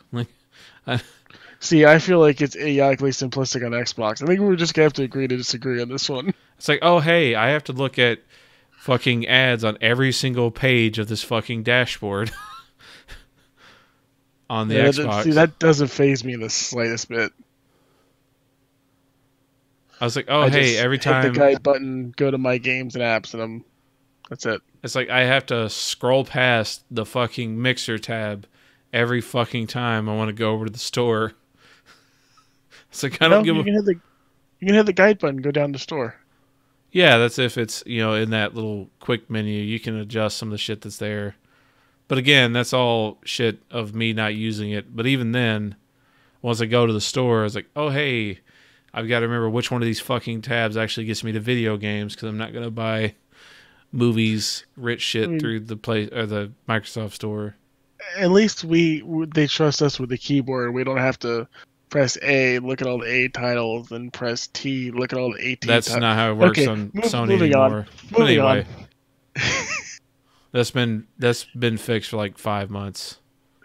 Speaker 2: See, I feel like it's idiotically simplistic on Xbox. I think we're just gonna have to agree to disagree on this one.
Speaker 1: It's like, oh hey, I have to look at fucking ads on every single page of this fucking dashboard on the Xbox.
Speaker 2: See, that doesn't faze me in the slightest bit.
Speaker 1: I was like, oh, hey, every time...
Speaker 2: hit the guide button, go to my games and apps, and that's it.
Speaker 1: It's like I have to scroll past the fucking Mixer tab every fucking time I want to go over to the store. It's like, I don't give a...
Speaker 2: You can hit the guide button, go down to store.
Speaker 1: Yeah, that's if it's, in that little quick menu. You can adjust some of the shit that's there. But again, that's all shit of me not using it. But even then, once I go to the store, I was like, oh, hey... I've got to remember which one of these fucking tabs actually gets me to video games because I'm not going to buy movies, rich shit through the the Microsoft Store.
Speaker 2: At least they trust us with the keyboard. We don't have to press A, look at all the A titles, and press T, look at all the A titles.
Speaker 1: That's not how it works on Sony anymore. But anyway, that's been fixed for 5 months.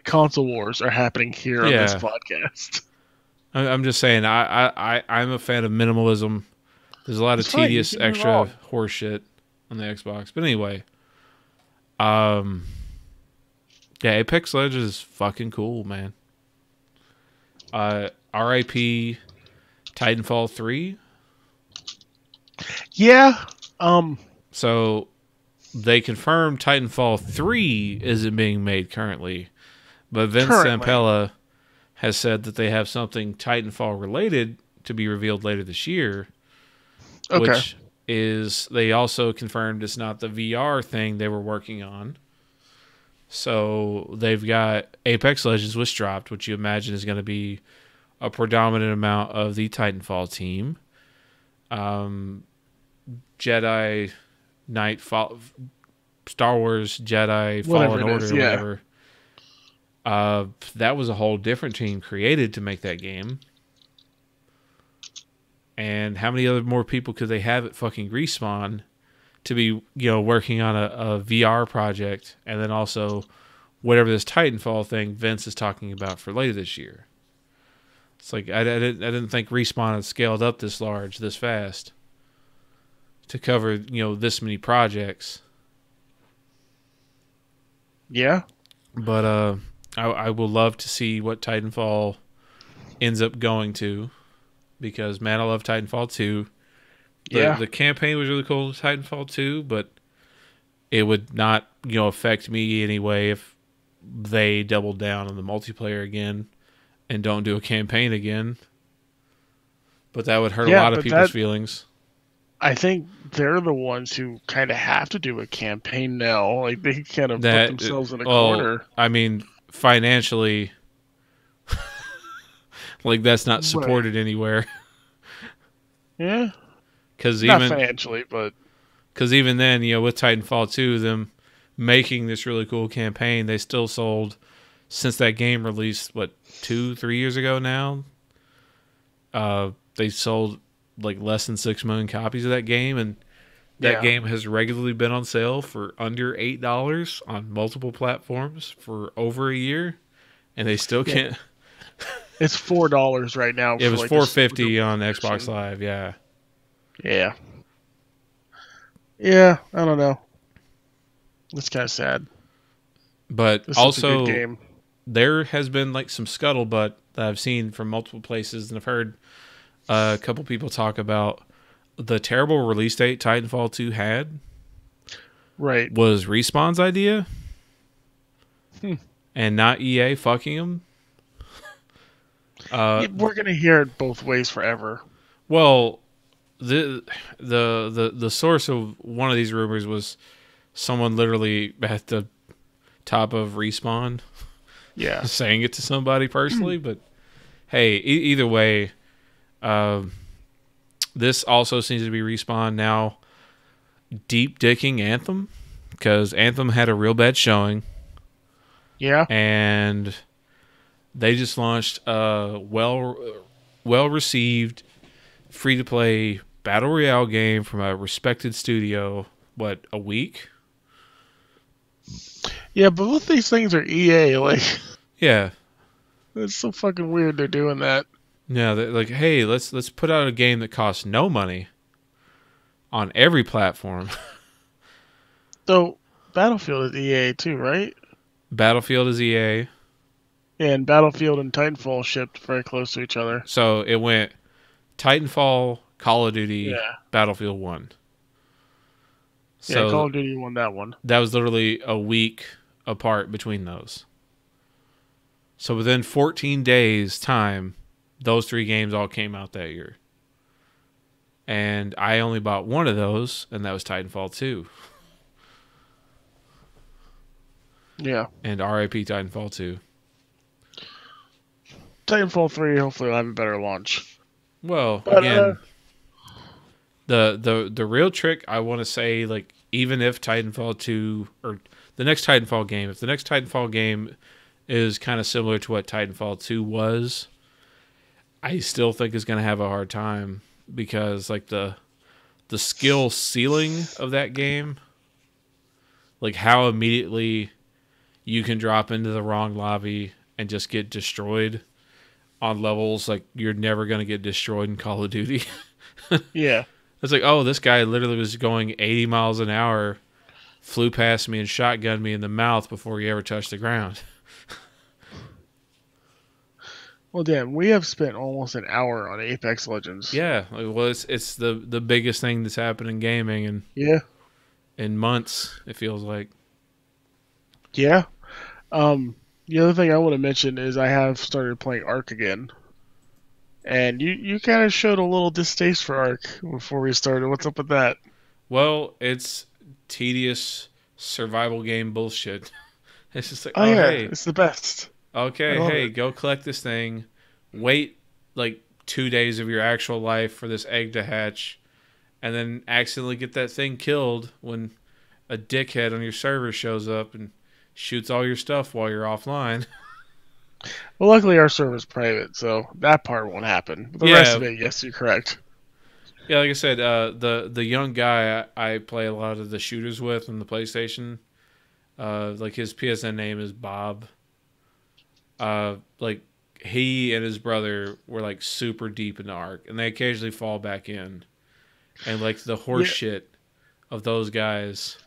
Speaker 2: Console wars are happening here on this podcast.
Speaker 1: I'm just saying, I'm a fan of minimalism. There's a lot of tedious extra horse shit on the Xbox. But anyway, Apex Legends is fucking cool, man. RIP Titanfall 3.
Speaker 2: Yeah.
Speaker 1: So they confirmed Titanfall 3 isn't being made currently, but Vince Zampella has said that they have something Titanfall related to be revealed later this year, which is they also confirmed it's not the VR thing they were working on. So they've got Apex Legends, which dropped, which you imagine is going to be a predominant amount of the Titanfall team. Jedi Knight, Star Wars Jedi Fallen Order, whatever. That was a whole different team created to make that game. And how many other more people could they have at fucking Respawn to be, working on a VR project, and then also whatever this Titanfall thing Vince is talking about for later this year? It's like I didn't think Respawn had scaled up this large, this fast, to cover this many projects.
Speaker 2: Yeah,
Speaker 1: but I will love to see what Titanfall ends up going to, because man, I love Titanfall 2. The campaign was really cool with Titanfall 2, but it would not affect me anyway if they doubled down on the multiplayer again and don't do a campaign again. But that would hurt a lot of people's feelings.
Speaker 2: I think they're the ones who kind of have to do a campaign now. Like, they kind of put themselves in a corner.
Speaker 1: I mean, financially, like, that's not supported anywhere.
Speaker 2: Yeah.
Speaker 1: Not
Speaker 2: financially, but...
Speaker 1: Because even then, with Titanfall 2, them making this really cool campaign, they still sold, since that game released, 2-3 years ago now? They sold like less than 6 million copies of that game, and that game has regularly been on sale for under $8 on multiple platforms for over a year, and they still can't.
Speaker 2: It's $4 right now.
Speaker 1: It was $4.50 on Xbox Live. Yeah.
Speaker 2: I don't know. It's kind of sad.
Speaker 1: But it's also, a good game. There has been like some scuttlebutt that I've seen from multiple places, and I've heard a couple people talk about the terrible release date Titanfall 2 had.
Speaker 2: Right.
Speaker 1: Was Respawn's idea. And not EA fucking them.
Speaker 2: We're going to hear it both ways forever.
Speaker 1: Well, the source of one of these rumors was someone literally at the top of Respawn.
Speaker 2: Yeah.
Speaker 1: Saying it to somebody personally, but hey, either way, this also seems to be Respawn now deep dicking Anthem, because Anthem had a real bad showing.
Speaker 2: Yeah.
Speaker 1: And they just launched a well received free to play battle royale game from a respected studio. A week?
Speaker 2: Yeah, but both these things are EA. Like,
Speaker 1: yeah,
Speaker 2: it's so fucking weird they're doing that.
Speaker 1: Yeah, they're like, hey, let's put out a game that costs no money on every platform.
Speaker 2: So, Battlefield is EA too, right?
Speaker 1: Battlefield is EA.
Speaker 2: Yeah, and Battlefield and Titanfall shipped very close to each other.
Speaker 1: So it went Titanfall, Call of Duty, Battlefield 1. So
Speaker 2: Call of Duty won that one.
Speaker 1: That was literally a week apart between those. So within 14 days' time, those 3 games all came out that year. And I only bought one of those, and that was Titanfall 2.
Speaker 2: Yeah.
Speaker 1: And RIP Titanfall 2.
Speaker 2: Titanfall 3, hopefully will have a better launch.
Speaker 1: Well, again, the real trick, I want to say, like, even if Titanfall 2, or the next Titanfall game, if the next Titanfall game is kind of similar to what Titanfall 2 was, I still think is going to have a hard time, because like the skill ceiling of that game, like how immediately you can drop into the wrong lobby and just get destroyed on levels like you're never going to get destroyed in Call of Duty.
Speaker 2: Yeah.
Speaker 1: It's like, oh, this guy literally was going 80 miles an hour, flew past me and shotgunned me in the mouth before he ever touched the ground.
Speaker 2: Well, damn, we have spent almost an hour on Apex Legends.
Speaker 1: Yeah, well, it's the biggest thing that's happened in gaming, and in months, it feels like.
Speaker 2: Yeah. The other thing I want to mention is I have started playing Ark again. And you kind of showed a little distaste for Ark before we started. What's up with that?
Speaker 1: Well, it's tedious survival game bullshit. It's just like,
Speaker 2: hey, it's the best.
Speaker 1: Okay, hey, go collect this thing. Wait like 2 days of your actual life for this egg to hatch, and then accidentally get that thing killed when a dickhead on your server shows up and shoots all your stuff while you're offline.
Speaker 2: Well, luckily our server's private, so that part won't happen. But the rest of it, yes, you're correct.
Speaker 1: Yeah, like I said, the young guy I play a lot of the shooters with on the PlayStation, like his PSN name is Bob. Like he and his brother were like super deep into Ark, and they occasionally fall back in, and like the horse
Speaker 2: Yeah,
Speaker 1: shit of those guys,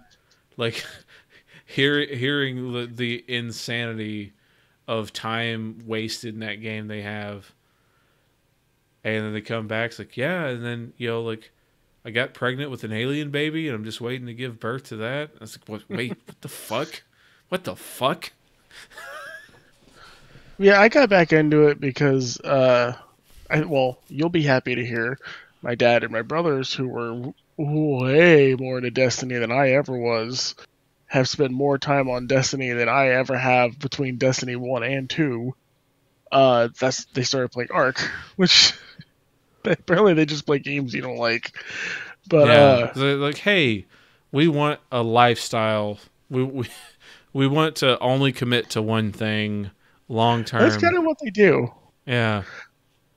Speaker 1: like hearing the insanity of time wasted in that game they have, and then they come back, it's like, yeah, and then like I got pregnant with an alien baby, and I'm just waiting to give birth to that. I was like, what? Wait, what the fuck? What the fuck?
Speaker 2: yeah, I got back into it because well, you'll be happy to hear my dad and my brothers, who were way more into Destiny than I ever was, have spent more time on Destiny than I ever have between Destiny 1 and 2. They started playing Ark, which apparently they just play games you don't like. But
Speaker 1: Yeah, they're like, hey, we want a lifestyle. We want to only commit to one thing long
Speaker 2: that's
Speaker 1: term.
Speaker 2: kind of what they do.
Speaker 1: Yeah,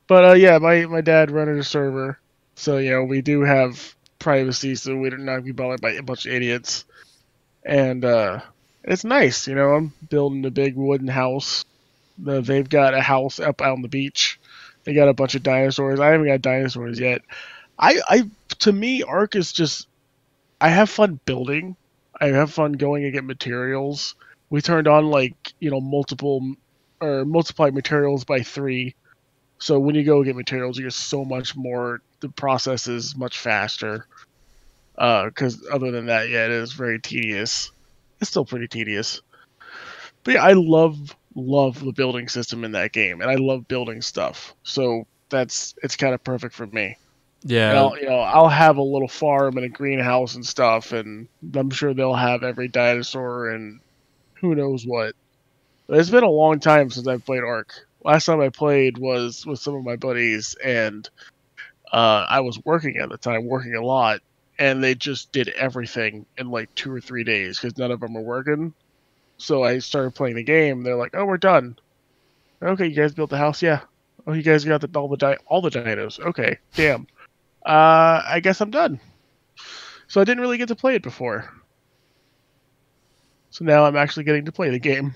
Speaker 2: But yeah, my dad running a server, so we do have privacy, so we don't not be bothered by a bunch of idiots. And it's nice, I'm building a big wooden house. They've got a house up out on the beach. They got a bunch of dinosaurs. I haven't got dinosaurs yet. To me, Ark is just, I have fun building. I have fun going and get materials. We turned on multiply materials by 3. So when you go get materials, you get so much more. The process is much faster. Because other than that, yeah, it is very tedious. It's still pretty tedious. But yeah, I love the building system in that game, and I love building stuff. So it's kind of perfect for me. And
Speaker 1: yeah,
Speaker 2: I'll have a little farm and a greenhouse and stuff, and I'm sure they'll have every dinosaur and who knows what. But it's been a long time since I've played Ark. Last time I played was with some of my buddies, and I was working at the time, working a lot, and they just did everything in like 2 or 3 days because none of them were working. So I started playing the game. They're like, "Oh, we're done." Okay, you guys built the house, yeah. Oh, you guys got all the dinos. Okay, damn. I guess I'm done. So I didn't really get to play it before. So now I'm actually getting to play the game.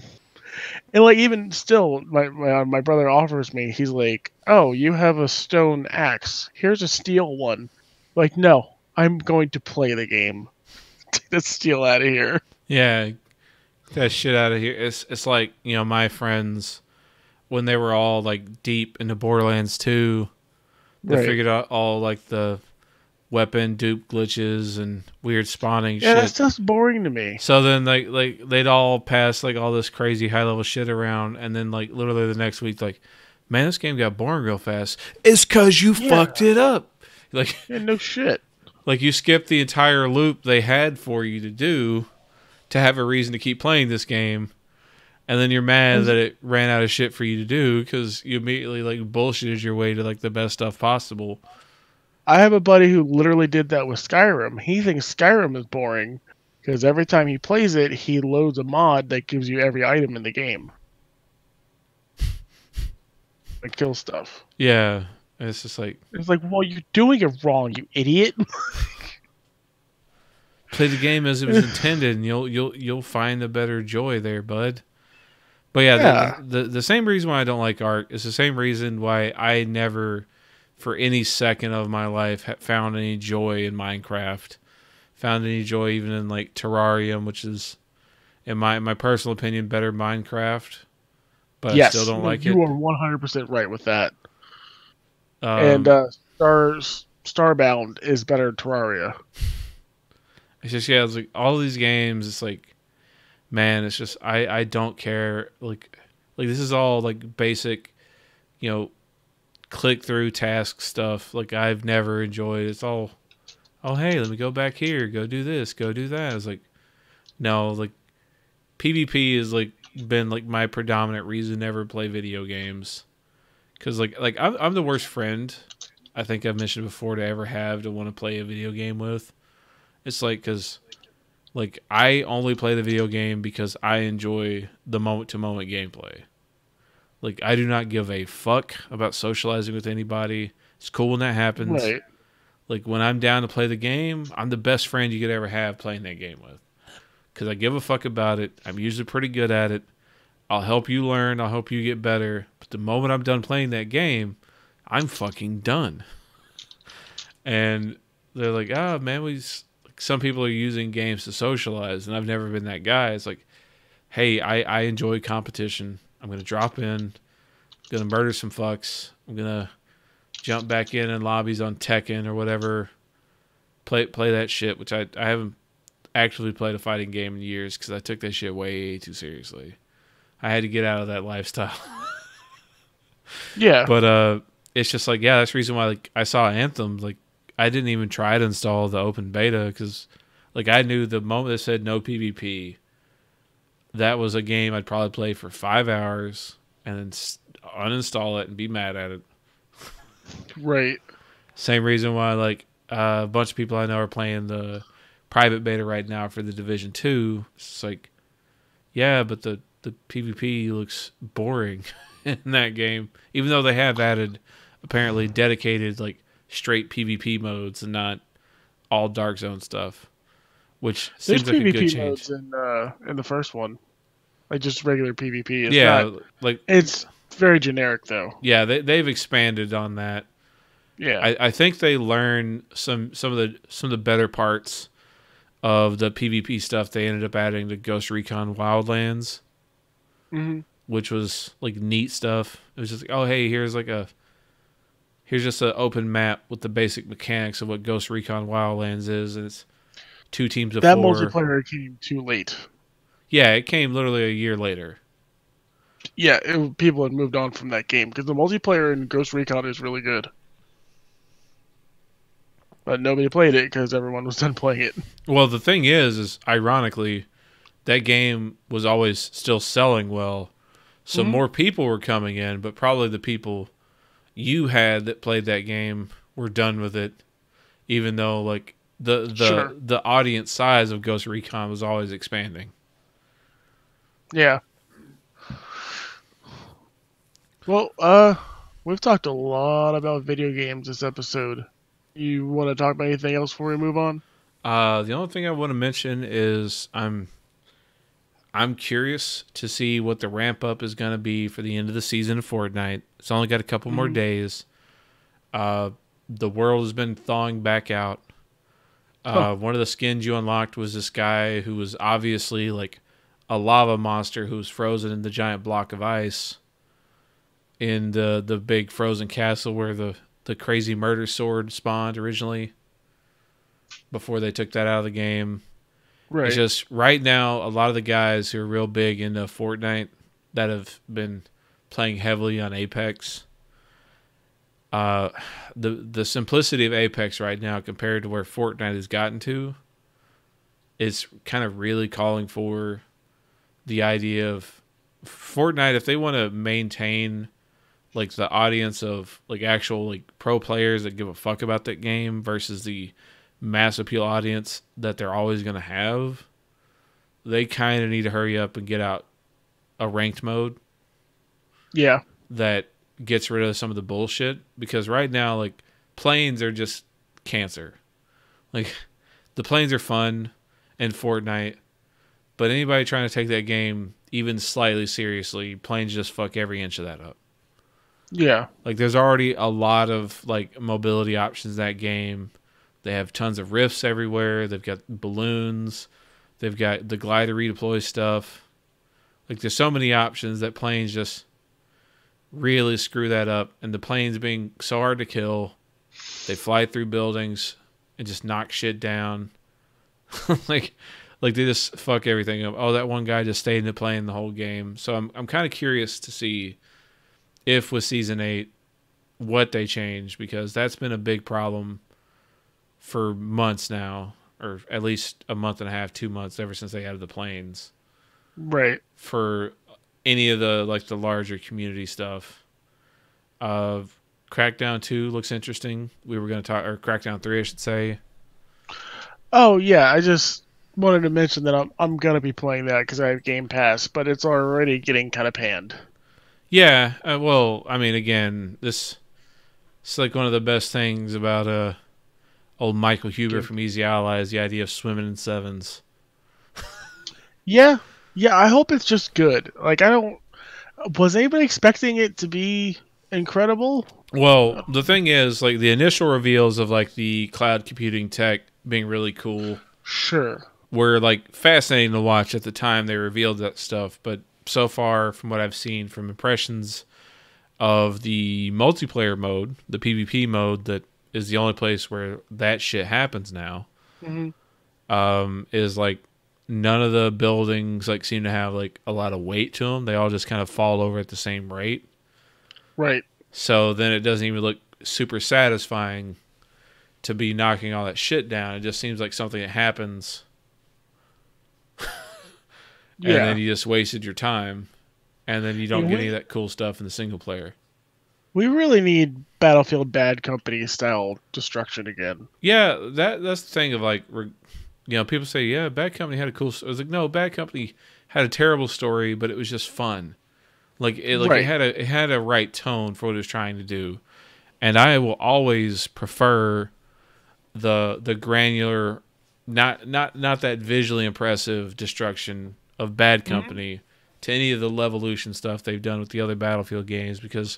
Speaker 2: And like even still, my brother offers me. He's like, "Oh, you have a stone axe. Here's a steel one." Like, no, I'm going to play the game. Take that steel out of here.
Speaker 1: yeah. Get that shit out of here. It's like my friends when they were all like deep into Borderlands 2, they
Speaker 2: Right.
Speaker 1: figured out all like the weapon dupe glitches and weird spawning
Speaker 2: Yeah, that
Speaker 1: shit.
Speaker 2: stuff's boring to me.
Speaker 1: So then like they'd all pass like all this crazy high level shit around, and then like literally the next week, like, man, this game got boring real fast. It's cause you fucked it up. Like,
Speaker 2: Yeah, no shit.
Speaker 1: like you skipped the entire loop they had for you to do to have a reason to keep playing this game, and then you're mad that it ran out of shit for you to do because you immediately like bullshitted your way to like the best stuff possible.
Speaker 2: I have a buddy who literally did that with Skyrim. He thinks Skyrim is boring because every time he plays it, he loads a mod that gives you every item in the game. Like kill stuff.
Speaker 1: Yeah, and it's just like,
Speaker 2: It's like, well, you're doing it wrong, you idiot.
Speaker 1: play the game as it was intended, and you'll find a better joy there, bud. But yeah,
Speaker 2: Yeah.
Speaker 1: the same reason why I don't like Ark is the same reason why I never, for any second of my life, found any joy in Minecraft. Found any joy even in like Terrarium, which is, in my personal opinion, better Minecraft. But
Speaker 2: Yes,
Speaker 1: I still don't like
Speaker 2: you
Speaker 1: it.
Speaker 2: are 100% right with that.
Speaker 1: Um,
Speaker 2: And Starbound is better than Terraria.
Speaker 1: it's just, yeah, it's like all these games. It's like, man, it's just I don't care. Like this is all like basic, click through task stuff. Like I've never enjoyed. It's all, oh hey, let me go back here, go do this, go do that. It's like, no, like PvP has like been like my predominant reason to ever play video games. Cause like I'm the worst friend I think I've mentioned before to ever have to want to play a video game with. It's like, cause like I only play the video game because I enjoy the moment to moment gameplay. Like I do not give a fuck about socializing with anybody. It's cool when that happens.
Speaker 2: Right.
Speaker 1: Like when I'm down to play the game, I'm the best friend you could ever have playing that game with. Because I give a fuck about it. I'm usually pretty good at it. I'll help you learn. I'll help you get better. But But the moment I'm done playing that game, I'm fucking done. And they're like, oh, man, some people are using games to socialize, and I've never been that guy. It's like, hey, I enjoy competition. I'm going to drop in, going to murder some fucks. I'm going to jump back in lobbies on Tekken or whatever. Play that shit, which I haven't actually played a fighting game in years because I took that shit way too seriously. I had to get out of that lifestyle.
Speaker 2: Yeah.
Speaker 1: But it's just like, yeah, that's the reason why like I saw Anthem. Like, I didn't even try to install the open beta because like I knew the moment it said no PvP, that was a game I'd probably play for 5 hours and then uninstall it and be mad at it.
Speaker 2: Right.
Speaker 1: Same reason why like a bunch of people I know are playing the private beta right now for the Division 2. It's like, yeah, but the PvP looks boring in that game, even though they have added apparently dedicated like straight PvP modes and not all Dark Zone stuff, which seems like a good change.
Speaker 2: Modes in the first one, like just regular PvP.
Speaker 1: It's like
Speaker 2: it's very generic though.
Speaker 1: Yeah, they've expanded on that.
Speaker 2: Yeah,
Speaker 1: I think they learned some of the better parts of the PvP stuff. They ended up adding to Ghost Recon Wildlands, which was like neat stuff. It was just like, oh hey, here's just an open map with the basic mechanics of what Ghost Recon Wildlands is, and it's 2 teams of 4.
Speaker 2: That multiplayer came too late.
Speaker 1: Yeah, it came literally a year later.
Speaker 2: Yeah, people had moved on from that game because the multiplayer in Ghost Recon is really good. But nobody played it because everyone was done playing it.
Speaker 1: Well, the thing is ironically, that game was always still selling well. So more people were coming in, but probably the people you had that played that game were done with it, even though like the audience size of Ghost Recon was always expanding.
Speaker 2: Yeah. Well, we've talked a lot about video games this episode. You want to talk about anything else before we move on?
Speaker 1: The only thing I want to mention is I'm curious to see what the ramp up is going to be for the end of the season of Fortnite. It's only got a couple more days. The world has been thawing back out. One of the skins you unlocked was this guy who was obviously like a lava monster who was frozen in the giant block of ice in the big frozen castle where the crazy murder sword spawned originally before they took that out of the game. Right. It's just right now, a lot of the guys who are real big into Fortnite that have been playing heavily on Apex, the simplicity of Apex right now compared to where Fortnite has gotten to is kind of really calling for the idea of Fortnite, if they want to maintain like the audience of like actual like pro players that give a fuck about that game versus the mass appeal audience that they're always going to have, they kind of need to hurry up and get out a ranked mode.
Speaker 2: Yeah.
Speaker 1: That gets rid of some of the bullshit, because right now like planes are just cancer. Like the planes are fun in Fortnite, but anybody trying to take that game even slightly seriously, planes just fuck every inch of that up.
Speaker 2: Yeah.
Speaker 1: Like there's already a lot of like mobility options in that game. They have tons of rifts everywhere. They've got balloons. They've got the glider redeploy stuff. Like there's so many options that planes just really screw that up. And the planes being so hard to kill, they fly through buildings and just knock shit down. like they just fuck everything up. Oh, that one guy just stayed in the plane the whole game. So I'm kind of curious to see if with Season 8 what they change, because that's been a big problem for months now, or at least a month and a half, 2 months, ever since they added the planes.
Speaker 2: Right.
Speaker 1: For any of the like the larger community stuff. Crackdown 2 looks interesting. We were going to talk, or Crackdown 3, I should say.
Speaker 2: Oh yeah, I just wanted to mention that I'm going to be playing that because I have Game Pass, but it's already getting kind of panned.
Speaker 1: Yeah, well, I mean, again, it's like one of the best things about old Michael Huber from Easy Ally is the idea of swimming in sevens.
Speaker 2: Yeah, I hope it's just good. Like I Was anybody expecting it to be incredible?
Speaker 1: Well, the thing is, like, the initial reveals of, like, the cloud computing tech being really cool
Speaker 2: Sure.
Speaker 1: were, like, fascinating to watch at the time they revealed that stuff. But so far, from what I've seen from impressions of the multiplayer mode, the PvP mode that is the only place where that shit happens now,
Speaker 2: Hmm.
Speaker 1: is, like, none of the buildings, like, seem to have, like, a lot of weight to them. They all just kind of fall over at the same rate.
Speaker 2: Right.
Speaker 1: So then it doesn't even look super satisfying to be knocking all that shit down. It just seems like something that happens and
Speaker 2: Yeah.
Speaker 1: then you just wasted your time and then you don't get any of that cool stuff in the single player.
Speaker 2: We really need Battlefield Bad Company style destruction again.
Speaker 1: Yeah, that's the thing of, like, people say, yeah, Bad Company had a cool story. I was like, no, Bad Company had a terrible story, but it was just fun. Like
Speaker 2: Right.
Speaker 1: it had a right tone for what it was trying to do. And I will always prefer the granular, not that visually impressive destruction of Bad Company to any of the Levolution stuff they've done with the other Battlefield games, because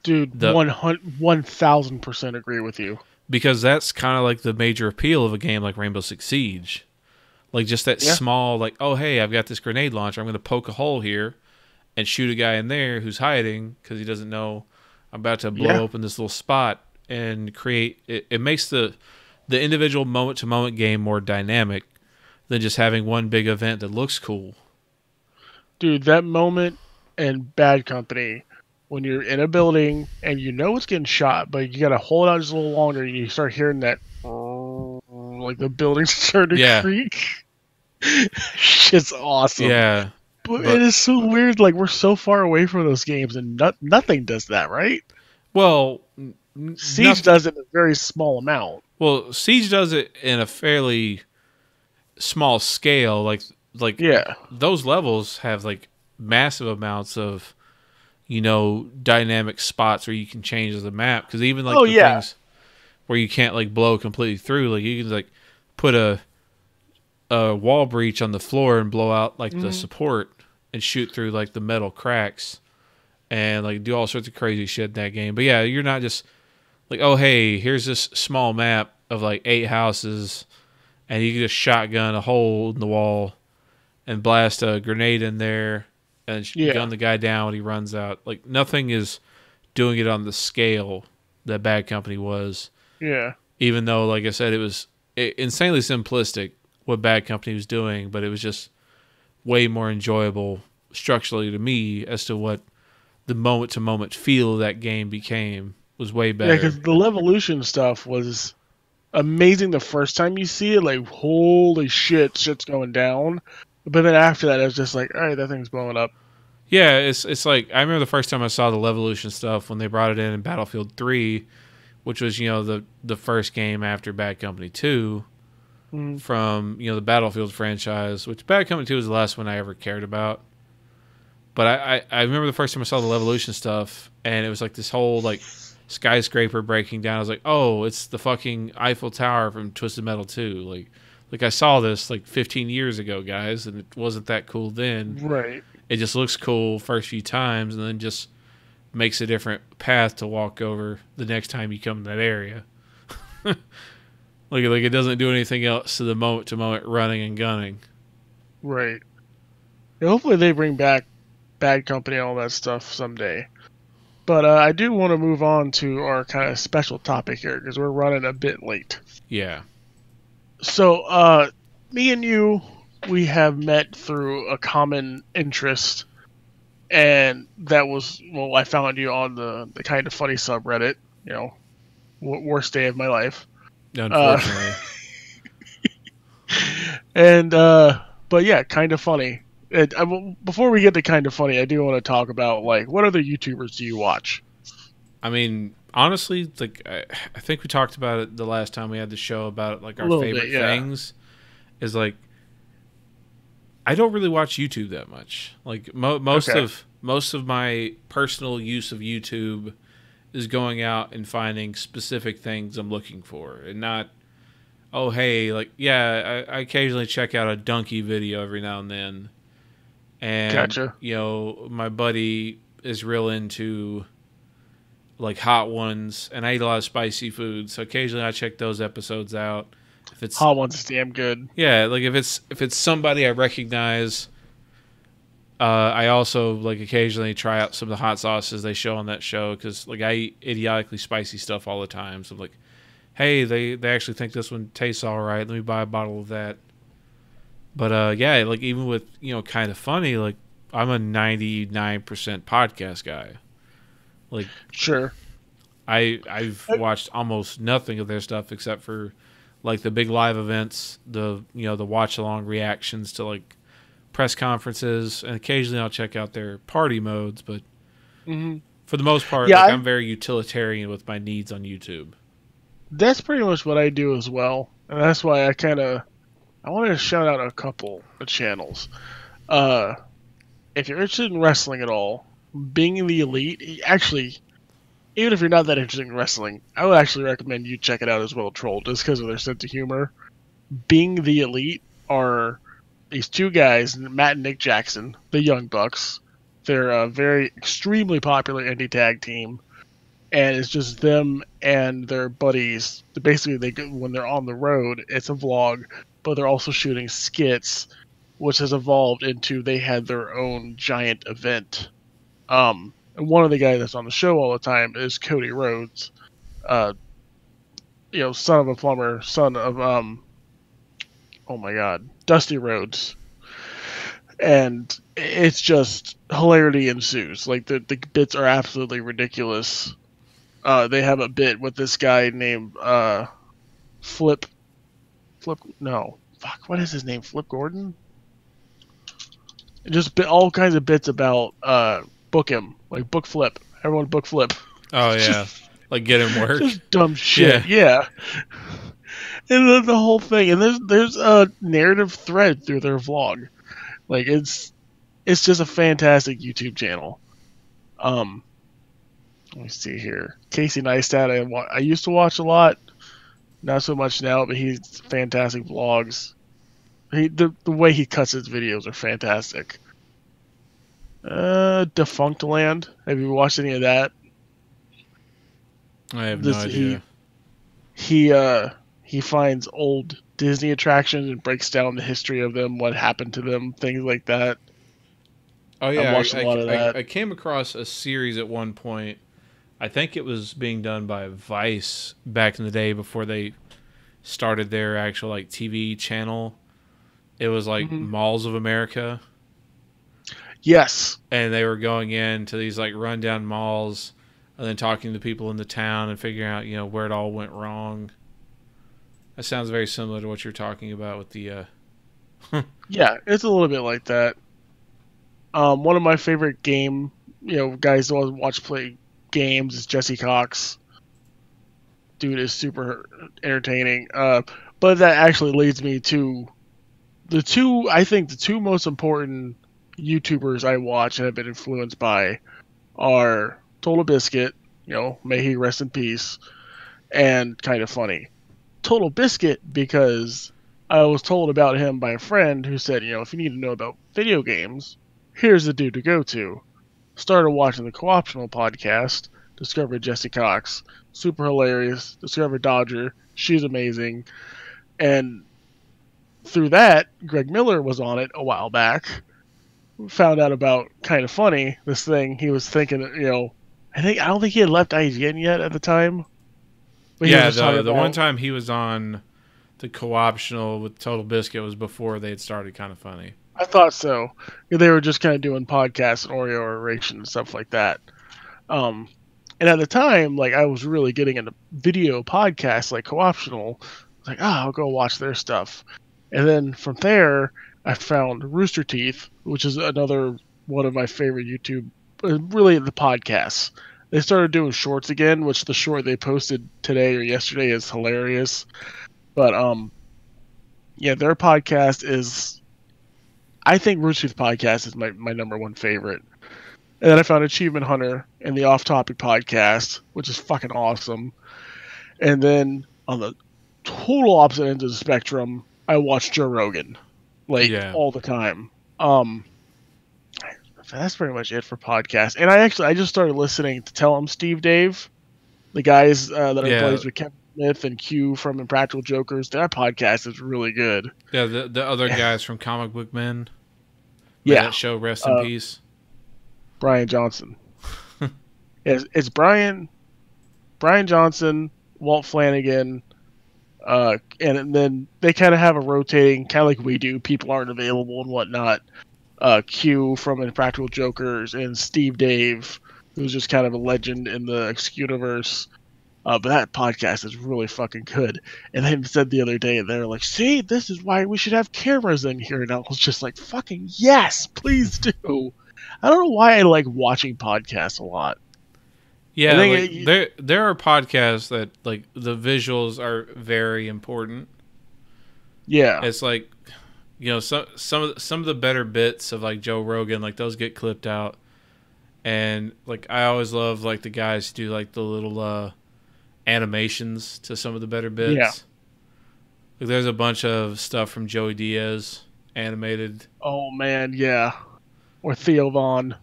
Speaker 2: Dude, 1000% agree with you.
Speaker 1: because that's kind of like the major appeal of a game like Rainbow Six Siege. Like, just that
Speaker 2: Yeah.
Speaker 1: small, like, oh hey, I've got this grenade launcher, I'm going to poke a hole here and shoot a guy in there who's hiding because he doesn't know I'm about to blow open this little spot, and create it. It makes the individual moment to moment game more dynamic than just having one big event that looks cool.
Speaker 2: Dude, that moment in Bad Company when you're in a building and you know it's getting shot, but you gotta hold out just a little longer and you start hearing that like the building's starting to creak. Shit's awesome.
Speaker 1: Yeah.
Speaker 2: But it is so weird, like we're so far away from those games and nothing does that, right?
Speaker 1: Well,
Speaker 2: Siege does it in a very small amount.
Speaker 1: Well, Siege does it in a fairly small scale. Like
Speaker 2: Yeah.
Speaker 1: those levels have, like, massive amounts of, dynamic spots where you can change the map. Because even, like, things where you can't, like, blow completely through, like, you can, like, put a wall breach on the floor and blow out, like, the support and shoot through, like, the metal cracks and, like, do all sorts of crazy shit in that game. But yeah, you're not just like, oh hey, here's this small map of, like, 8 houses and you can just shotgun a hole in the wall and blast a grenade in there and gun the guy down when he runs out. Like, nothing is doing it on the scale that Bad Company was.
Speaker 2: Yeah.
Speaker 1: Even though, like I said, it was insanely simplistic what Bad Company was doing, but it was just way more enjoyable structurally to me as to what the moment to moment feel of that game became was way better.
Speaker 2: Yeah, because the Levolution stuff was amazing the first time you see it, like holy shit's going down. But then after that, it was just like, all right, that thing's blowing up.
Speaker 1: Yeah, it's like, I remember the first time I saw the Levolution stuff when they brought it in Battlefield 3, which was, the first game after Bad Company 2 from, the Battlefield franchise, which Bad Company 2 was the last one I ever cared about. But I remember the first time I saw the Levolution stuff, and it was like this whole, like, skyscraper breaking down. I was like, oh, it's the fucking Eiffel Tower from Twisted Metal 2. Like I saw this, like, 15 years ago, guys, and it wasn't that cool then.
Speaker 2: Right.
Speaker 1: It just looks cool first few times, and then just makes a different path to walk over the next time you come in that area. Like it doesn't do anything else to the moment to moment running and gunning.
Speaker 2: Right. Yeah, hopefully they bring back Bad Company and all that stuff someday. But I do want to move on to our kind of special topic here because we're running a bit late.
Speaker 1: Yeah.
Speaker 2: So, me and you, we have met through a common interest, and that was, well, I found you on the Kind of Funny subreddit, worst day of my life.
Speaker 1: Unfortunately.
Speaker 2: But yeah, Kind of Funny. Before we get to Kind of Funny, I do want to talk about, like, what other YouTubers do you watch?
Speaker 1: I mean, honestly, like, I think we talked about it the last time we had the show about, like, our favorite things. Is, like, I don't really watch YouTube that much. Like, most of my personal use of YouTube is going out and finding specific things I'm looking for, and not, oh hey, like, yeah, I occasionally check out a donkey video every now and then, And
Speaker 2: Gotcha.
Speaker 1: my buddy is real into like hot ones, and I eat a lot of spicy food, so occasionally I check those episodes out. If it's
Speaker 2: Hot one's damn good.
Speaker 1: Yeah, like if it's somebody I recognize, I also like occasionally try out some of the hot sauces they show on that show because like I eat idiotically spicy stuff all the time. So I'm like, hey, they actually think this one tastes all right. Let me buy a bottle of that. But yeah, like even with kind of funny, like I'm a 99% podcast guy. Like
Speaker 2: Sure.
Speaker 1: I've watched almost nothing of their stuff except for like the big live events, the the watch along reactions to like press conferences, and occasionally I'll check out their party modes, but for the most part,
Speaker 2: Yeah,
Speaker 1: like, I'm very utilitarian with my needs on YouTube.
Speaker 2: that's pretty much what I do as well, and that's why I wanted to shout out a couple of channels. If you're interested in wrestling at all, Being the Elite, actually, even if you're not that interested in wrestling, I would actually recommend you check it out as well, Troll, just because of their sense of humor. Being the Elite are these two guys, Matt and Nick Jackson, the Young Bucks. They're a very extremely popular indie tag team, and it's just them and their buddies. Basically, when they're on the road, it's a vlog, but they're also shooting skits, which has evolved into they had their own giant event. And one of the guys that's on the show all the time is Cody Rhodes, son of a plumber, son of oh my God, Dusty Rhodes, and it's just hilarity ensues. Like the bits are absolutely ridiculous. They have a bit with this guy named Flip. No, fuck, what is his name? Flip Gordon. Just all kinds of bits about book him, like book Flip. Everyone book Flip.
Speaker 1: Oh yeah, like get him work.
Speaker 2: Just dumb shit. Yeah. And the whole thing, and there's a narrative thread through their vlog. Like it's just a fantastic YouTube channel. Let me see here. Casey Neistat, I used to watch a lot, not so much now, but he's fantastic vlogs. The way he cuts his videos are fantastic. Defunct Land. Have you watched any of that?
Speaker 1: I have no idea.
Speaker 2: He finds old Disney attractions and breaks down the history of them, what happened to them, things like that.
Speaker 1: Oh yeah,
Speaker 2: I watched a lot of that.
Speaker 1: I came across a series at one point. I think it was being done by Vice back in the day before they started their actual like TV channel. It was like Malls of America.
Speaker 2: Yes.
Speaker 1: And they were going into these like rundown malls and then talking to people in the town and figuring out, where it all went wrong. That sounds very similar to what you're talking about with the
Speaker 2: Yeah, it's a little bit like that. One of my favorite guys who watch play games is Jesse Cox. Dude is super entertaining. But that actually leads me to the two most important YouTubers I watch and have been influenced by are Total Biscuit, may he rest in peace, and Kind of Funny. Total Biscuit because I was told about him by a friend who said, if you need to know about video games, here's the dude to go to. Started watching the Co-optional podcast, discovered Jesse Cox, super hilarious, discovered Dodger, she's amazing, and through that, Greg Miller was on it a while back, found out about Kind of Funny, this thing he was thinking, I don't think he had left IGN yet at the time.
Speaker 1: Yeah, the one time he was on the Co-optional with Total Biscuit was before they had started Kind of Funny.
Speaker 2: I thought so. They were just kind of doing podcasts and Oreo oration and stuff like that. And at the time, like I was really getting into video podcasts like Co-optional. I was like, I'll go watch their stuff. And then from there, I found Rooster Teeth, which is another one of my favorite YouTube, really the podcasts. They started doing shorts again, which the short they posted today or yesterday is hilarious. But yeah, their podcast is, I think Rooster Teeth podcast is my number one favorite. And then I found Achievement Hunter and the Off Topic podcast, which is fucking awesome. And then on the total opposite end of the spectrum, I watch Joe Rogan, all the time. that's pretty much it for podcasts. And I just started listening to Tell 'em Steve Dave, the guys that are
Speaker 1: Yeah,
Speaker 2: buddies with Kevin Smith and Q from Impractical Jokers. Their podcast is really good.
Speaker 1: yeah. The other guys from Comic Book Men. May
Speaker 2: Yeah,
Speaker 1: that show rest in peace.
Speaker 2: Brian Johnson. It's Brian Johnson, Walt Flanagan, and then they kind of have a rotating, kind of like we do. People aren't available and whatnot. Q from Impractical Jokers and Steve Dave, who's just kind of a legend in the Executiverse. But that podcast is really fucking good. And they said the other day, they're like, see, this is why we should have cameras in here. And I was just like, fucking yes, please do. I don't know why I like watching podcasts a lot.
Speaker 1: Yeah, there are podcasts that like the visuals are very important.
Speaker 2: Yeah,
Speaker 1: It's like, you know, some of the better bits of like Joe Rogan, like those get clipped out, and like I always love like the guys who do like the little animations to some of the better bits.
Speaker 2: Yeah.
Speaker 1: Like there's a bunch of stuff from Joey Diaz animated.
Speaker 2: Oh man, yeah. Or Theo Vaughn.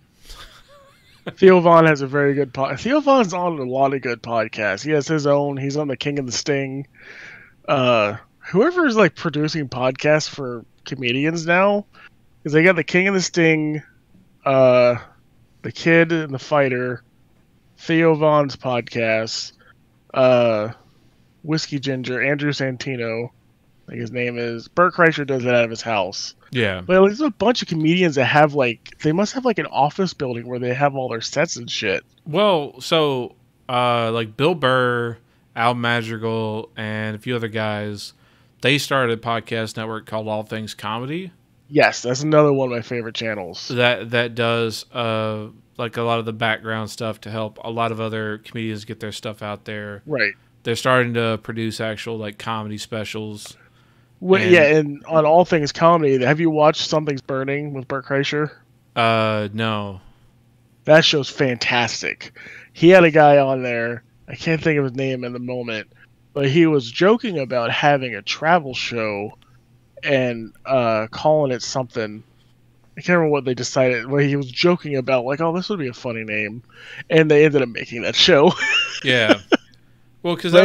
Speaker 2: Theo Vaughn has a very good podcast. Theo Vaughn's on a lot of good podcasts. He has his own. He's on the King of the Sting. Whoever is like producing podcasts for comedians now, because they got the King of the Sting, the Kid and the Fighter, Theo Vaughn's podcast, Whiskey Ginger, Andrew Santino, I think his name is. Bert Kreischer does that out of his house.
Speaker 1: Yeah.
Speaker 2: But there's a bunch of comedians that have like, they must have like an office building where they have all their sets and shit.
Speaker 1: Well, so like Bill Burr, Al Madrigal, and a few other guys, they started a podcast network called All Things Comedy.
Speaker 2: Yes, that's another one of my favorite channels.
Speaker 1: That does like a lot of the background stuff to help a lot of other comedians get their stuff out there.
Speaker 2: Right.
Speaker 1: They're starting to produce actual like comedy specials.
Speaker 2: Well, and on All Things Comedy, have you watched Something's Burning with Bert Kreischer?
Speaker 1: No.
Speaker 2: That show's fantastic. He had a guy on there, I can't think of his name in the moment, but he was joking about having a travel show and calling it something. I can't remember what they decided. Well, he was joking about, like, oh, this would be a funny name. And they ended up making that show.
Speaker 1: Yeah. Well, because that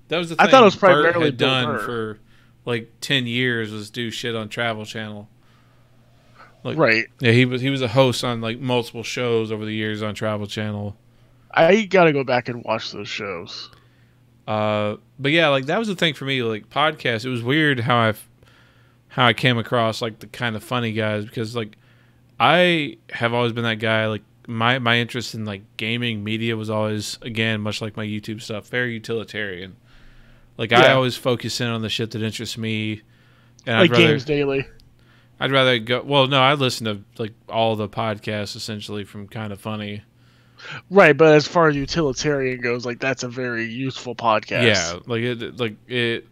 Speaker 1: was the thing
Speaker 2: I thought it was primarily
Speaker 1: Bert had done
Speaker 2: Burr.
Speaker 1: for like 10 years was do shit on Travel Channel. Like,
Speaker 2: right.
Speaker 1: Yeah, he was a host on like multiple shows over the years on Travel Channel.
Speaker 2: I gotta go back and watch those shows.
Speaker 1: But yeah, like that was the thing for me. Like podcasts, it was weird how I came across like the kind of funny guys, because like I have always been that guy. Like my interest in like gaming media was always, again, much like my YouTube stuff, very utilitarian. Like I always focus in on the shit that interests me. And
Speaker 2: like Games Daily.
Speaker 1: I'd rather go. Well, no, I listen to like all the podcasts essentially from Kind of Funny.
Speaker 2: Right, but as far as utilitarian goes, like that's a very useful podcast.
Speaker 1: Yeah,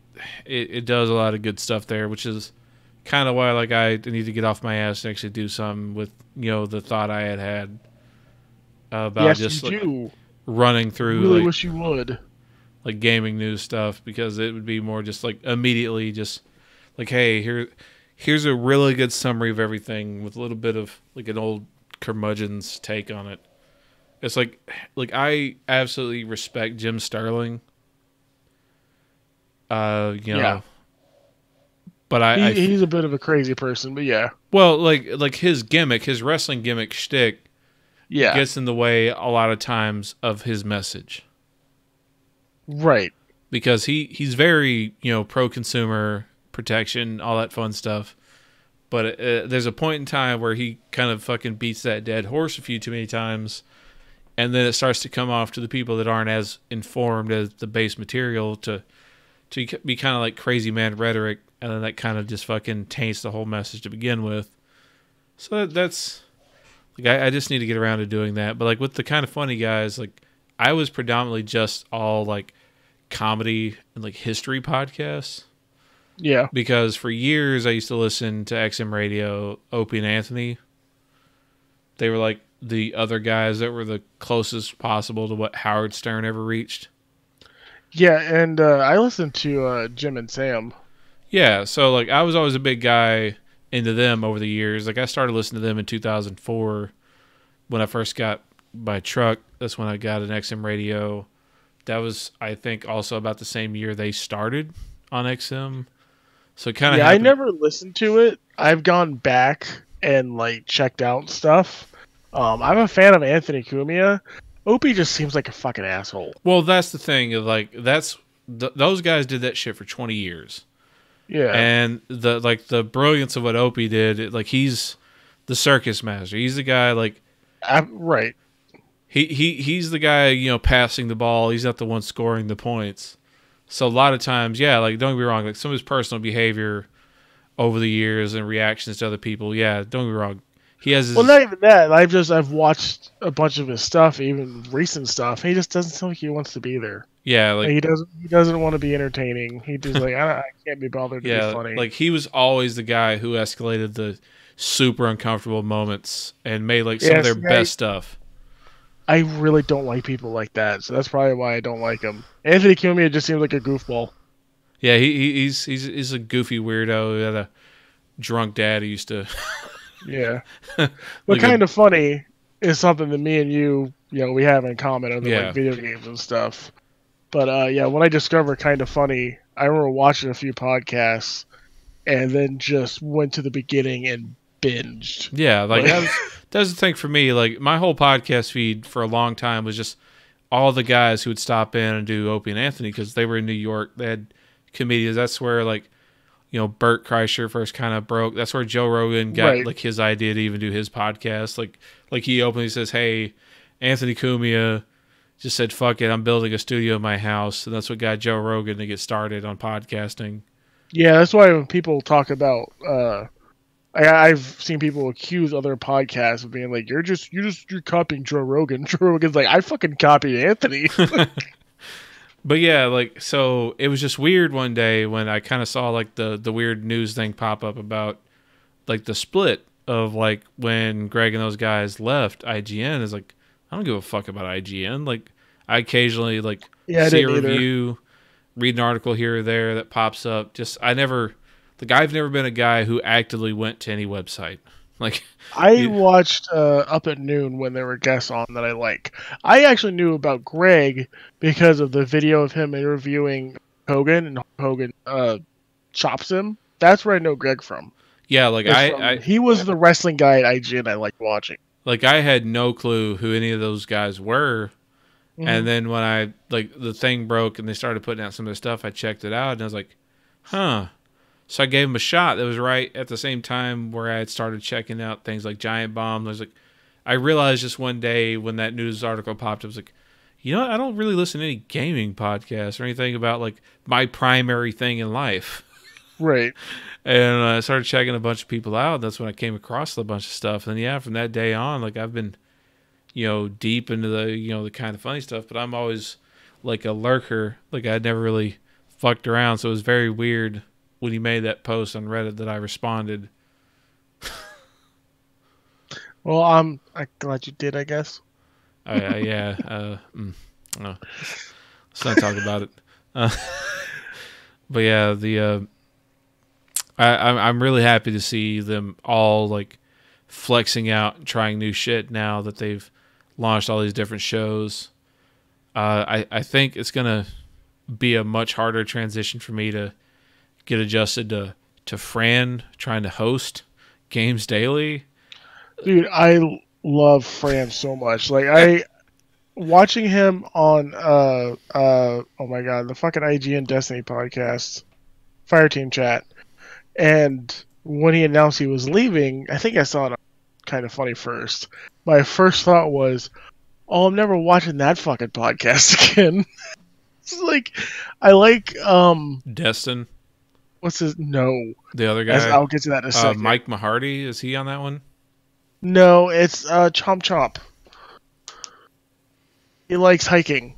Speaker 1: it does a lot of good stuff there, which is kind of why like I need to get off my ass and actually do something with, you know, the thought I had about running through.
Speaker 2: Really
Speaker 1: like,
Speaker 2: wish you would.
Speaker 1: Like gaming news stuff, because it would be more just like immediately just like, hey, here's a really good summary of everything with a little bit of like an old curmudgeon's take on it. It's like I absolutely respect Jim Sterling. You know, but
Speaker 2: he's a bit of a crazy person, but yeah.
Speaker 1: Well, like his gimmick, his wrestling gimmick shtick, gets in the way a lot of times of his message.
Speaker 2: Right.
Speaker 1: Because he's very, you know, pro-consumer protection, all that fun stuff. But there's a point in time where he kind of fucking beats that dead horse a few too many times. And then it starts to come off to the people that aren't as informed as the base material to be kind of like crazy man rhetoric. And then that kind of just fucking taints the whole message to begin with. So that's... like I just need to get around to doing that. But like with the Kind of Funny guys, like I was predominantly just all like comedy and like history podcasts.
Speaker 2: Yeah.
Speaker 1: Because for years I used to listen to XM Radio, Opie and Anthony. They were like the other guys that were the closest possible to what Howard Stern ever reached.
Speaker 2: Yeah, and I listened to Jim and Sam.
Speaker 1: Yeah, so like I was always a big guy into them over the years. Like I started listening to them in 2004 when I first got my truck. That's when I got an XM radio. That was, I think, also about the same year they started on XM. So it kind of
Speaker 2: I never listened to it. I've gone back and like checked out stuff. I'm a fan of Anthony Cumia. Opie just seems like a fucking asshole.
Speaker 1: Well, that's the thing. Like those guys did that shit for 20 years.
Speaker 2: Yeah.
Speaker 1: And the brilliance of what Opie did, like he's the circus master. He's the guy like
Speaker 2: right.
Speaker 1: He's the guy, you know, passing the ball. He's not the one scoring the points. So a lot of times, yeah, like don't get me wrong, like some of his personal behavior over the years and reactions to other people, yeah, don't get me wrong. He has his,
Speaker 2: well, not even that. I've watched a bunch of his stuff, even recent stuff. He just doesn't seem like he wants to be there.
Speaker 1: Yeah, like
Speaker 2: he doesn't want to be entertaining. He just like I can't be bothered to be funny.
Speaker 1: Like he was always the guy who escalated the super uncomfortable moments and made like some of their best stuff.
Speaker 2: I really don't like people like that, so that's probably why I don't like him. Anthony Cumia just seems like a goofball.
Speaker 1: Yeah, he's a goofy weirdo. He had a drunk dad who used to.
Speaker 2: Yeah, but kind of funny is something that me and you know, we have in common other like video games and stuff. But yeah, when I discovered Kind of Funny, I remember watching a few podcasts and then just went to the beginning and binged.
Speaker 1: Yeah, like that's the thing for me. Like my whole podcast feed for a long time was just all the guys who would stop in and do Opie and Anthony because they were in New York. They had comedians. That's where like, you know, Bert Kreischer first kind of broke. That's where Joe Rogan got like his idea to even do his podcast. Like he openly says, "Hey, Anthony Cumia just said, fuck it, I'm building a studio in my house." And that's what got Joe Rogan to get started on podcasting.
Speaker 2: Yeah, that's why when people talk about, I've seen people accuse other podcasts of being like, you're copying Joe Rogan. Joe Rogan's like, I fucking copied Anthony.
Speaker 1: But yeah, like, so it was just weird one day when I kind of saw like the weird news thing pop up about like the split of like when Greg and those guys left IGN. Is like, I don't give a fuck about IGN. Like, I occasionally like see a review, read an article here or there that pops up. Just I've never been a guy who actively went to any website. Like
Speaker 2: I watched Up at Noon when there were guests on that I like. I actually knew about Greg because of the video of him interviewing Hogan, and Hogan chops him. That's where I know Greg from.
Speaker 1: Yeah, like
Speaker 2: he was the wrestling guy at IGN I liked watching.
Speaker 1: Like I had no clue who any of those guys were. Mm-hmm. And then when I like the thing broke and they started putting out some of the stuff, I checked it out and I was like, huh. So I gave him a shot. That was right at the same time where I had started checking out things like Giant Bomb. I was like, I realized just one day when that news article popped, I was like, you know what? I don't really listen to any gaming podcasts or anything about like my primary thing in life.
Speaker 2: Right.
Speaker 1: And I started checking a bunch of people out. That's when I came across a bunch of stuff. And yeah, from that day on, like I've been, you know, deep into the, you know, the Kind of Funny stuff, but I'm always like a lurker. Like I'd never really fucked around. So it was very weird when he made that post on Reddit that I responded.
Speaker 2: Well, I'm glad you did, I guess.
Speaker 1: Yeah. No, let's not talk about it. But yeah, I'm really happy to see them all like flexing out and trying new shit now that they've launched all these different shows. I think it's gonna be a much harder transition for me to get adjusted to Fran trying to host games daily.
Speaker 2: Dude, I love Fran so much. Like watching him on oh my god, the fucking IGN Destiny podcast, Fireteam Chat, and when he announced he was leaving, I think I saw it on Kind of Funny first. My first thought was, oh, I'm never watching that fucking podcast again. It's like I like
Speaker 1: Destin.
Speaker 2: What's his? No.
Speaker 1: The other guy?
Speaker 2: I'll get to that in a second.
Speaker 1: Mike Mahardy, is he on that one?
Speaker 2: No, it's Chomp Chomp. He likes hiking.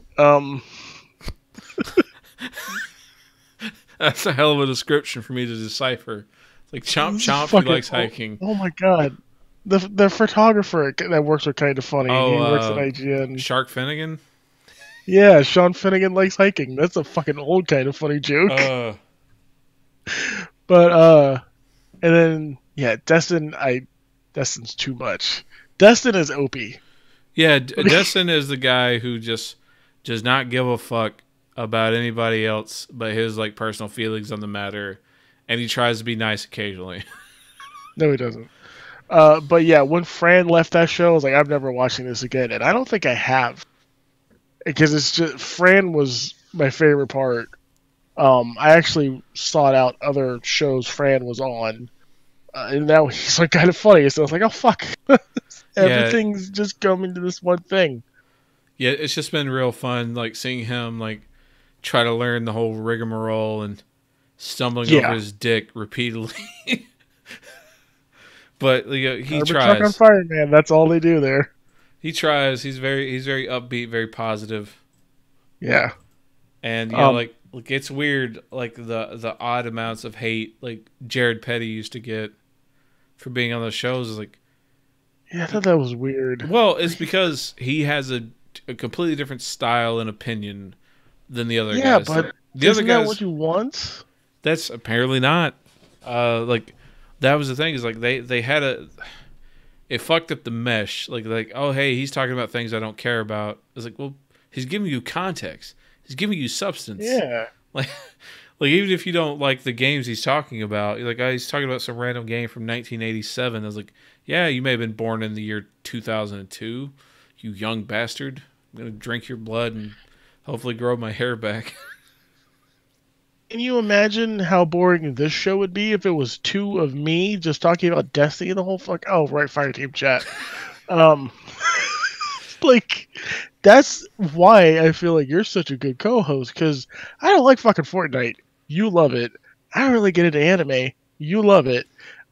Speaker 1: That's a hell of a description for me to decipher. Like Chomp Chomp, he likes hiking.
Speaker 2: Oh my god. The photographer that works with Kind of Funny.
Speaker 1: Oh,
Speaker 2: he works at IGN.
Speaker 1: Shark Finnegan?
Speaker 2: Yeah, Sean Finnegan likes hiking. That's a fucking old Kind of Funny joke. But and then Yeah, Destin's too much. Destin is OP.
Speaker 1: Yeah, Destin is the guy who just does not give a fuck about anybody else but his like personal feelings on the matter, and he tries to be nice occasionally.
Speaker 2: No, he doesn't. But yeah, when Fran left that show, I was like, I'm never watching this again, and I don't think I have, because it's just Fran was my favorite part. I actually sought out other shows Fran was on, and now he's like kind of funny. So I was like, oh fuck,
Speaker 1: Yeah,
Speaker 2: everything's just coming to this one thing.
Speaker 1: yeah, it's just been real fun, like seeing him like try to learn the whole rigmarole and stumbling over
Speaker 2: Yeah,
Speaker 1: his dick repeatedly. But he
Speaker 2: Carbon Truck on
Speaker 1: tries.
Speaker 2: Fire, man. That's all they do there.
Speaker 1: He tries. He's very upbeat, very positive,
Speaker 2: Yeah.
Speaker 1: and
Speaker 2: Um.
Speaker 1: like it's weird, like the odd amounts of hate like Jared Petty used to get for being on those shows is like,
Speaker 2: Yeah, I thought that was weird.
Speaker 1: well, it's because he has a completely different style and opinion than the other
Speaker 2: Yeah,
Speaker 1: guys.
Speaker 2: but
Speaker 1: The other
Speaker 2: isn't that
Speaker 1: guys,
Speaker 2: what you want?
Speaker 1: that's apparently not. Like that was the thing is like they had it fucked up the mesh. Like oh hey, he's talking about things I don't care about. It's like, well, he's giving you context. He's giving you substance.
Speaker 2: Yeah.
Speaker 1: Like like even if you don't like the games he's talking about, you're like, oh, he's talking about some random game from 1987. I was like, yeah, you may have been born in the year 2002, you young bastard. I'm gonna drink your blood and hopefully grow my hair back.
Speaker 2: Can you imagine how boring this show would be if it was two of me just talking about Destiny the whole fuck? Oh, right, Fireteam chat. Um, like that's why I feel like you're such a good co-host, because I don't like fucking Fortnite. You love it. I don't really get into anime. You love it.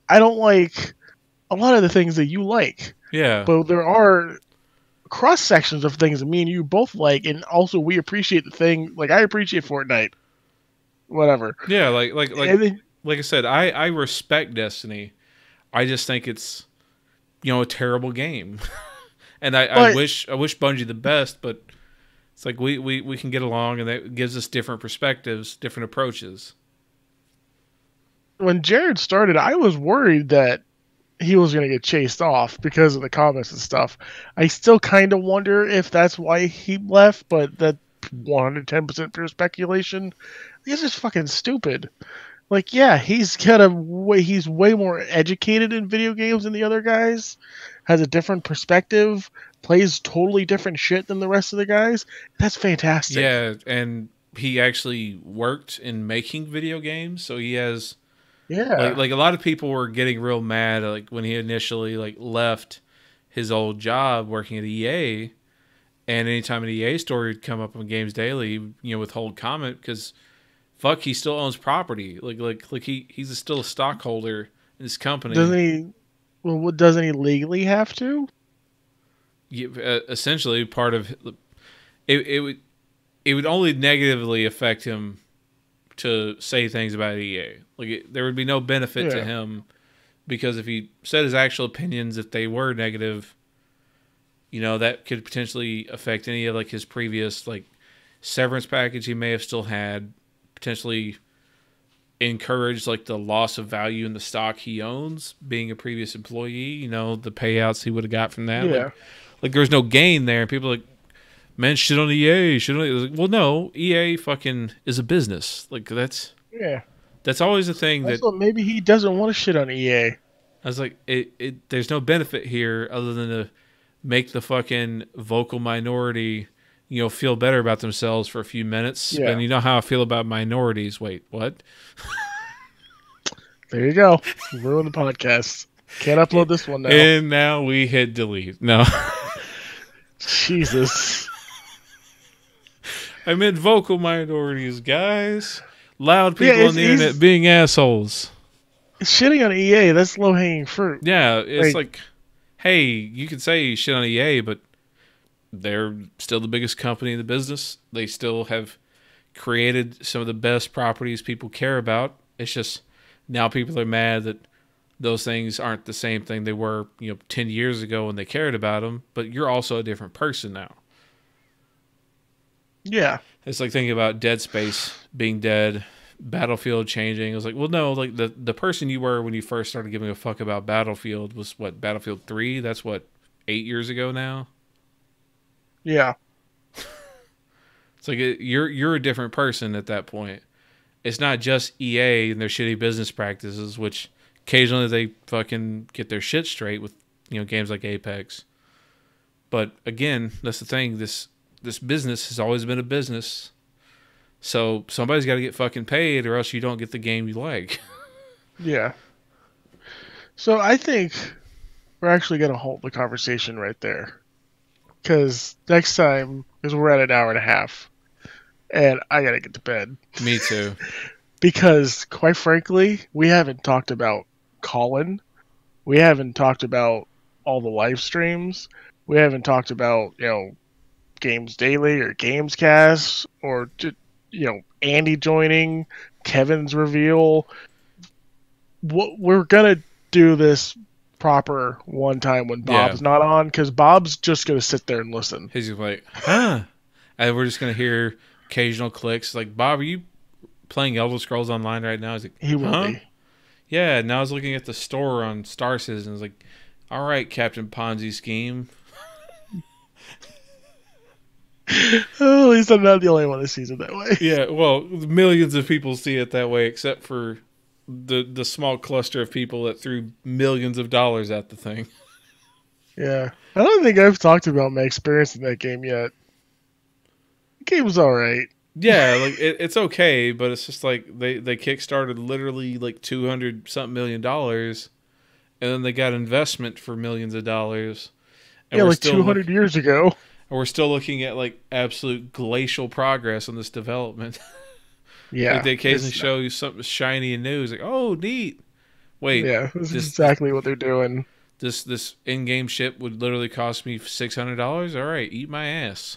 Speaker 2: I don't like a lot of the things that you like,
Speaker 1: Yeah.
Speaker 2: but there are cross sections of things that me and you both like, and also we appreciate the thing. Like I appreciate Fortnite, whatever.
Speaker 1: Yeah,
Speaker 2: And then,
Speaker 1: like I said, I respect Destiny. I just think it's a terrible game. And I
Speaker 2: but
Speaker 1: wish Bungie the best, but it's like we can get along and that gives us different perspectives, different approaches.
Speaker 2: when Jared started, I was worried that he was going to get chased off because of the comments and stuff. I still kind of wonder if that's why he left, but that 110% pure speculation. This is fucking stupid. Like, yeah, he's way more educated in video games than the other guys, has a different perspective, plays totally different shit than the rest of the guys. That's fantastic.
Speaker 1: Yeah, and he actually worked in making video games, so he has
Speaker 2: Yeah.
Speaker 1: like a lot of people were getting real mad like when he initially like left his old job working at EA, and anytime an EA story would come up on Games Daily, withhold comment because fuck, he still owns property. Like he's still a stockholder in this company.
Speaker 2: Doesn't he? Well, doesn't he legally have to?
Speaker 1: Essentially, part of it would only negatively affect him to say things about EA. Like there would be no benefit to him because if he said his actual opinions, if they were negative, that could potentially affect any of like his previous like severance package he may have still had, potentially encourage like the loss of value in the stock he owns being a previous employee, the payouts he would have got from that.
Speaker 2: Yeah.
Speaker 1: Like there's no gain there. People are like, man, shit on EA. Like, well, no, EA fucking is a business. Like that's always a thing that.
Speaker 2: Also, maybe he doesn't want to shit on EA.
Speaker 1: I was like, there's no benefit here other than to make the fucking vocal minority, feel better about themselves for a few minutes.
Speaker 2: Yeah.
Speaker 1: And you know how I feel about minorities. Wait, what?
Speaker 2: There you go. Ruin the podcast. Can't upload this one now.
Speaker 1: And now we hit delete. No.
Speaker 2: Jesus.
Speaker 1: I meant vocal minorities, guys. Loud people on the internet being assholes.
Speaker 2: Shitting on EA, that's low-hanging fruit.
Speaker 1: Yeah, it's like, hey, you can say shit on EA, but they're still the biggest company in the business. They still have created some of the best properties people care about. It's just now people are mad that those things aren't the same thing they were, 10 years ago when they cared about them, but you're also a different person now.
Speaker 2: Yeah.
Speaker 1: It's like thinking about Dead Space being dead, Battlefield changing. It was like, well, no, like the person you were when you first started giving a fuck about Battlefield was what, Battlefield 3? That's what, 8 years ago now?
Speaker 2: Yeah.
Speaker 1: It's like you're a different person at that point. It's not just EA and their shitty business practices, which occasionally they fucking get their shit straight with, games like Apex. But again, that's the thing. This business has always been a business. So somebody's got to get fucking paid, or else you don't get the game you like.
Speaker 2: Yeah. So I think we're actually going to hold the conversation right there. Because next time, because we're at an hour and a half, and I got to get to bed.
Speaker 1: Me too.
Speaker 2: Because, quite frankly, we haven't talked about Colin. We haven't talked about all the live streams. We haven't talked about, Games Daily or Gamescast or, Andy joining, Kevin's reveal. We're going to do this proper one time when Bob's not on, because Bob's just going to sit there and listen.
Speaker 1: He's like, huh? And we're just going to hear occasional clicks. Like, Bob, are you playing Elder Scrolls Online right now? He's like,
Speaker 2: he will be.
Speaker 1: Yeah, now I was looking at the store on Star Citizen. It's like, all right, Captain Ponzi Scheme.
Speaker 2: Oh, at least I'm not the only one that sees it that way.
Speaker 1: Yeah, well, millions of people see it that way, except for the small cluster of people that threw millions of dollars at the thing.
Speaker 2: Yeah. I don't think I've talked about my experience in that game yet. The game was alright.
Speaker 1: Yeah, like it's okay, but it's just like they kickstarted literally like $200-something million, and then they got investment for millions of dollars.
Speaker 2: And like 200 years ago.
Speaker 1: And we're still looking at like absolute glacial progress on this development.
Speaker 2: Yeah.
Speaker 1: Like they occasionally show you something shiny and new. It's like, oh, neat. Wait.
Speaker 2: Yeah, this is exactly what they're doing.
Speaker 1: This in-game ship would literally cost me $600? All right, eat my ass.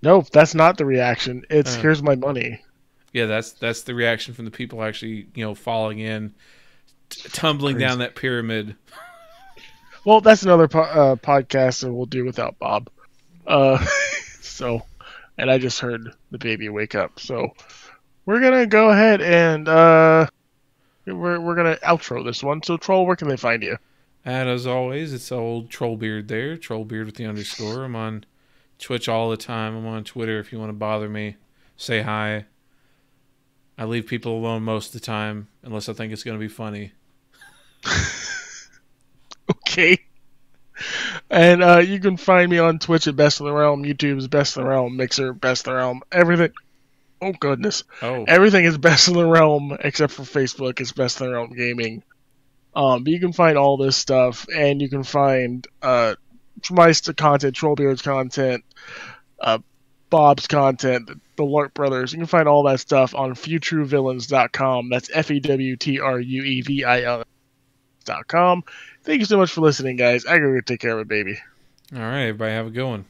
Speaker 2: Nope, that's not the reaction. It's here's my money.
Speaker 1: Yeah, that's the reaction from the people actually, falling in, tumbling down that pyramid.
Speaker 2: Well, that's another podcast that we'll do without Bob. So, and I just heard the baby wake up. So, we're gonna go ahead and we're gonna outro this one. So, Troll, where can they find you?
Speaker 1: And as always, it's old Trollbeard there, Trollbeard with the _. I'm on Twitch all the time. I'm on Twitter if you want to bother me. Say hi. I leave people alone most of the time, unless I think it's going to be funny.
Speaker 2: Okay. And you can find me on Twitch at BestintheRealm, YouTube's BestintheRealm, Mixer, BestintheRealm, everything. Oh, goodness.
Speaker 1: Oh.
Speaker 2: Everything is BestintheRealm, except for Facebook. It's BestintheRealm Gaming. But you can find all this stuff, and you can find my content, Trollbeard's content, Bob's content, the Lark Brothers. You can find all that stuff on fewtruevillains.com. That's FEWTRUEVIL.com. Thank you so much for listening, guys. I gotta take care of it, baby.
Speaker 1: All right, everybody, have a good one.